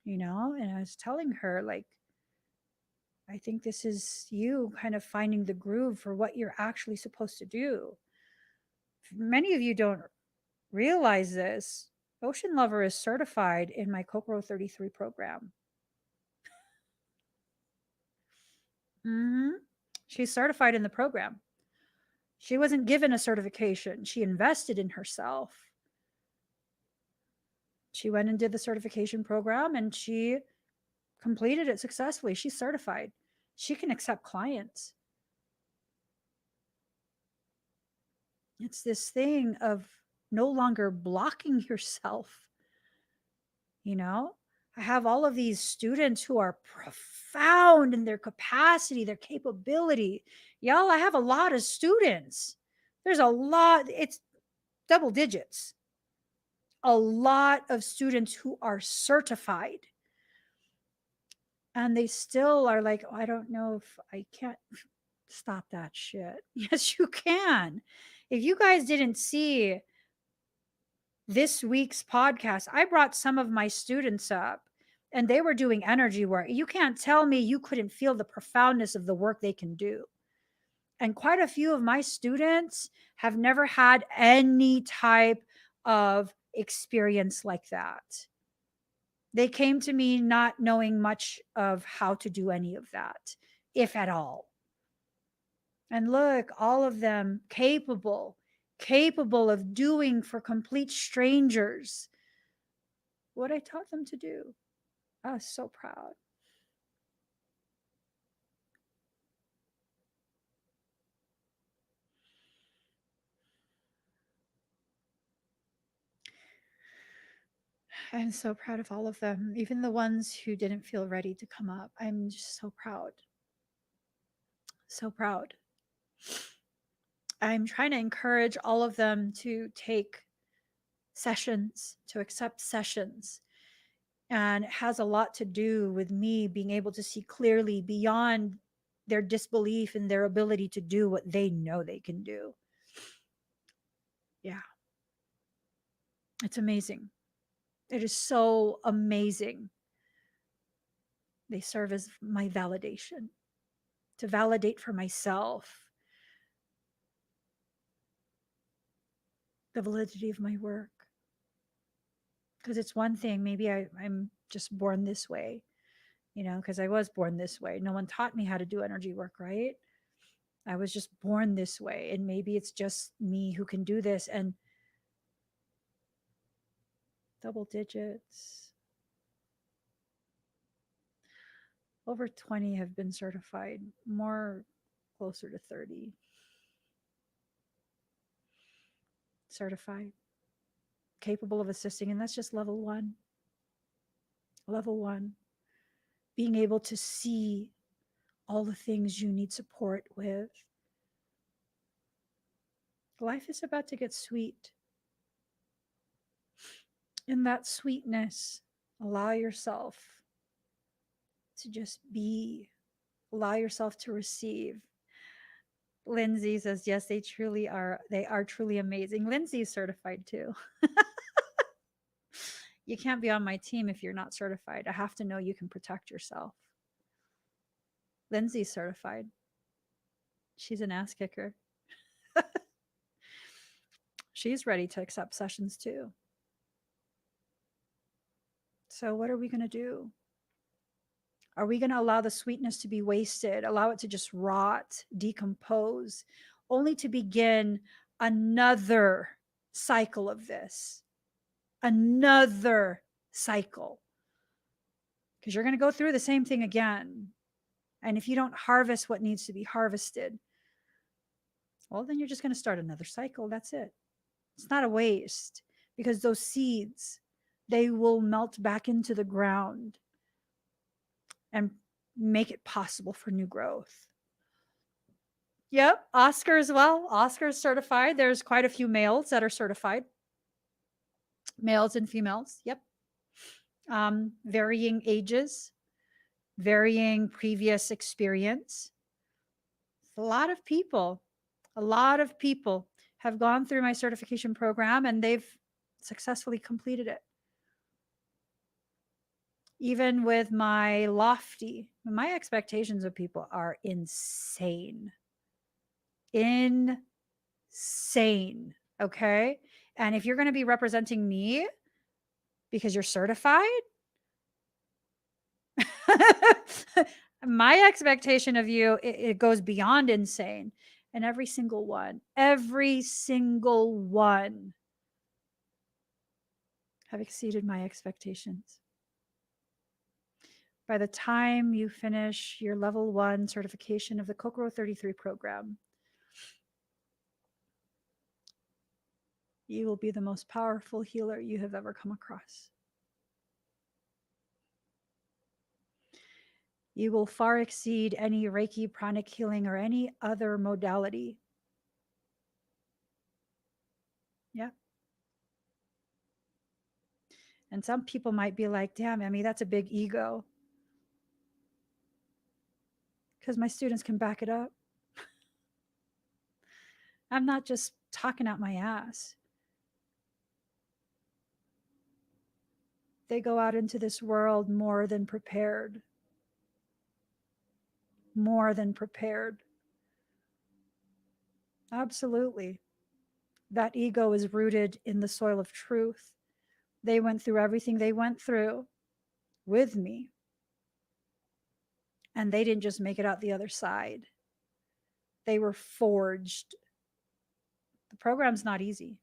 and I was telling her, like, I think this is you kind of finding the groove for what you're actually supposed to do. Many of you don't realize this. Ocean Lover is certified in my Kokoro 33 program. hmm She's certified in the program. She wasn't given a certification, she invested in herself. She went and did the certification program and she completed it successfully. She's certified. She can accept clients. It's this thing of no longer blocking yourself, you know? I have all of these students who are profound in their capacity, their capability. Y'all, I have a lot of students. There's a lot, it's double digits. A lot of students who are certified. And they still are like, oh, I don't know if I can't stop that shit. Yes, you can. If you guys didn't see this week's podcast, I brought some of my students up and they were doing energy work. You can't tell me you couldn't feel the profoundness of the work they can do. And quite a few of my students have never had any type of experience like that. They came to me not knowing much of how to do any of that, if at all. And look, all of them capable of doing for complete strangers what I taught them to do. I was so proud. I'm so proud of all of them, even the ones who didn't feel ready to come up. I'm just so proud. So proud. I'm trying to encourage all of them to take sessions, to accept sessions. And it has a lot to do with me being able to see clearly beyond their disbelief in their ability to do what they know they can do. Yeah, it's amazing. It is so amazing. They serve as my validation, to validate for myself the validity of my work. Because it's one thing, maybe I'm just born this way, because I was born this way. No one taught me how to do energy work, right? I was just born this way. And maybe it's just me who can do this. And double digits, over 20 have been certified, more closer to 30 certified, capable of assisting. And that's just level one. Level one, being able to see all the things you need support with. Life is about to get sweet. In that sweetness, allow yourself to just be, allow yourself to receive. Lindsay says, yes, they truly are. They are truly amazing. Lindsay's certified too. You can't be on my team if you're not certified. I have to know you can protect yourself. Lindsay's certified. She's an ass kicker. She's ready to accept sessions too. So, what are we going to do? Are we going to allow the sweetness to be wasted, allow it to just rot, decompose, only to begin another cycle of this? Another cycle. Because you're going to go through the same thing again. And if you don't harvest what needs to be harvested, well, then you're just going to start another cycle. That's it. It's not a waste, because those seeds, they will melt back into the ground and make it possible for new growth. Yep, Oscar as well. Oscar is certified. There's quite a few males that are certified, males and females. Yep. Varying ages, varying previous experience. A lot of people, a lot of people have gone through my certification program and they've successfully completed it. Even with my expectations of people are insane. Insane. Okay. And if you're going to be representing me because you're certified, my expectation of you, it goes beyond insane. And every single one have exceeded my expectations. By the time you finish your level 1 certification of the Kokoro 33 program, you will be the most powerful healer you have ever come across. You will far exceed any Reiki, pranic healing, or any other modality. Yeah. And some people might be like, damn, Emmy, that's a big ego. Because my students can back it up. I'm not just talking out my ass. They go out into this world more than prepared. More than prepared. Absolutely. That ego is rooted in the soil of truth. They went through everything they went through with me. And they didn't just make it out the other side, they were forged. The program's not easy.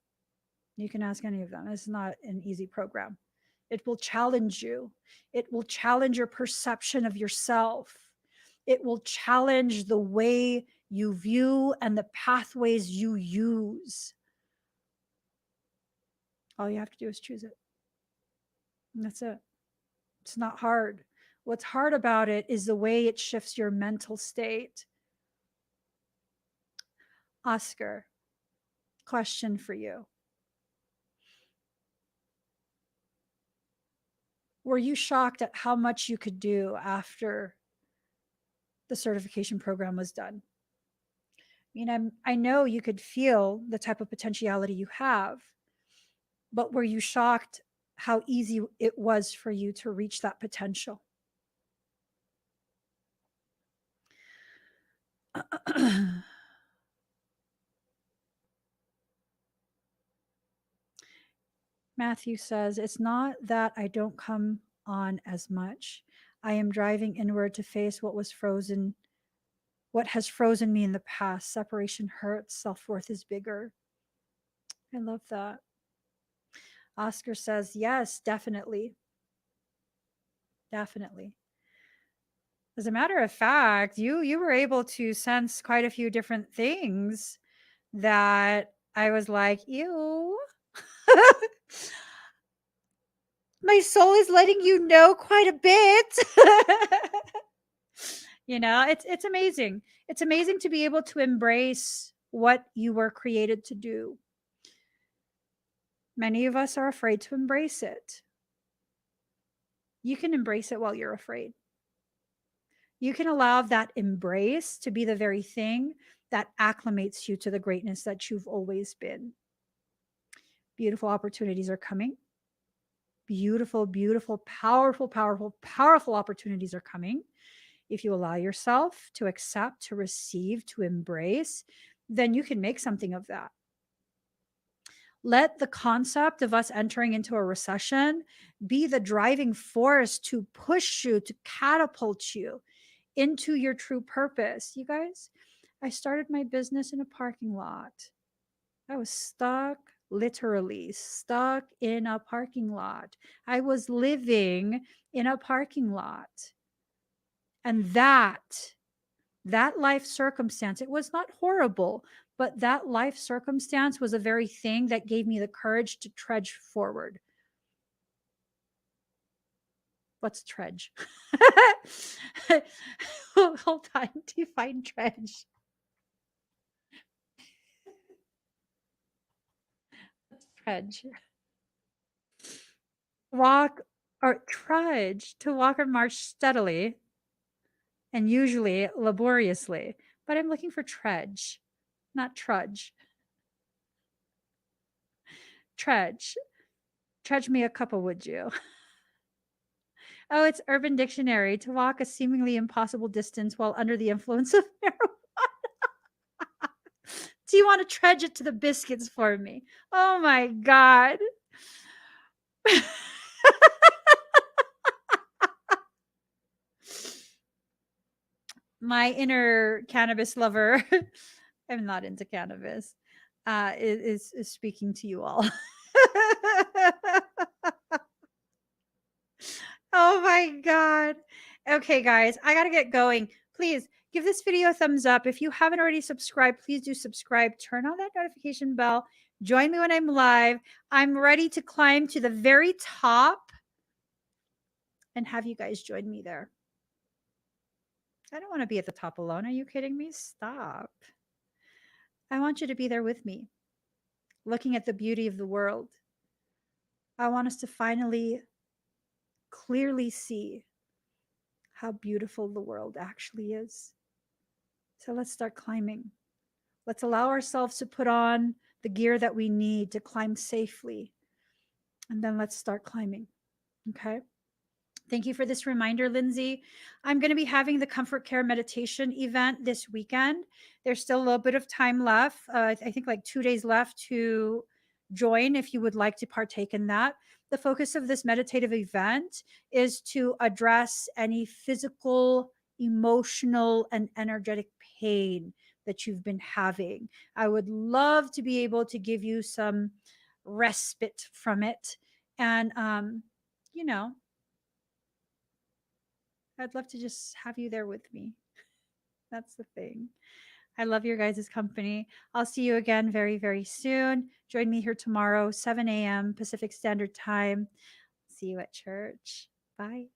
You can ask any of them. It's not an easy program. It will challenge you, it will challenge your perception of yourself, it will challenge the way you view and the pathways you use. All you have to do is choose it. And that's it. It's not hard. What's hard about it is the way it shifts your mental state. Oscar, question for you. Were you shocked at how much you could do after the certification program was done? I mean, I know you could feel the type of potentiality you have, but were you shocked how easy it was for you to reach that potential? Matthew says, it's not that I don't come on as much. I am driving inward to face what was frozen, what has frozen me in the past. Separation hurts, self worth is bigger. I love that. Oscar says, yes, definitely. Definitely. As a matter of fact, you were able to sense quite a few different things that I was like, ew. My soul is letting you know quite a bit. It's amazing. It's amazing to be able to embrace what you were created to do. Many of us are afraid to embrace it. You can embrace it while you're afraid. You can allow that embrace to be the very thing that acclimates you to the greatness that you've always been. Beautiful opportunities are coming. Beautiful, beautiful, powerful, powerful, powerful opportunities are coming. If you allow yourself to accept, to receive, to embrace, then you can make something of that. Let the concept of us entering into a recession be the driving force to push you, to catapult you into your true purpose. You guys, I started my business in a parking lot. I was stuck, literally stuck in a parking lot. I was living in a parking lot. And that life circumstance, it was not horrible, but that life circumstance was a very thing that gave me the courage to trudge forward. What's trudge? Hold on, define trudge. What's trudge? Walk or trudge, to walk or march steadily and usually laboriously. But I'm looking for trudge, not trudge. Trudge. Trudge me a couple, would you? Oh, it's Urban Dictionary, to walk a seemingly impossible distance while under the influence of marijuana. Do you want to trudge it to the biscuits for me? Oh my God. My inner cannabis lover, I'm not into cannabis, is speaking to you all. Oh my God. Okay, guys, I got to get going. Please give this video a thumbs up. If you haven't already subscribed, please do subscribe. Turn on that notification bell. Join me when I'm live. I'm ready to climb to the very top and have you guys join me there. I don't want to be at the top alone. Are you kidding me? Stop. I want you to be there with me, looking at the beauty of the world. I want us to finally clearly see how beautiful the world actually is. So let's start climbing. Let's allow ourselves to put on the gear that we need to climb safely. And then let's start climbing. Okay. Thank you for this reminder, Lindsay. I'm going to be having the comfort care meditation event this weekend. There's still a little bit of time left. I think like 2 days left to join if you would like to partake in that. The focus of this meditative event is to address any physical, emotional, and energetic pain that you've been having. I would love to be able to give you some respite from it. And, you know, I'd love to just have you there with me. That's the thing. I love your guys' company. I'll see you again very, very soon. Join me here tomorrow, 7 a.m. Pacific Standard Time. See you at church. Bye.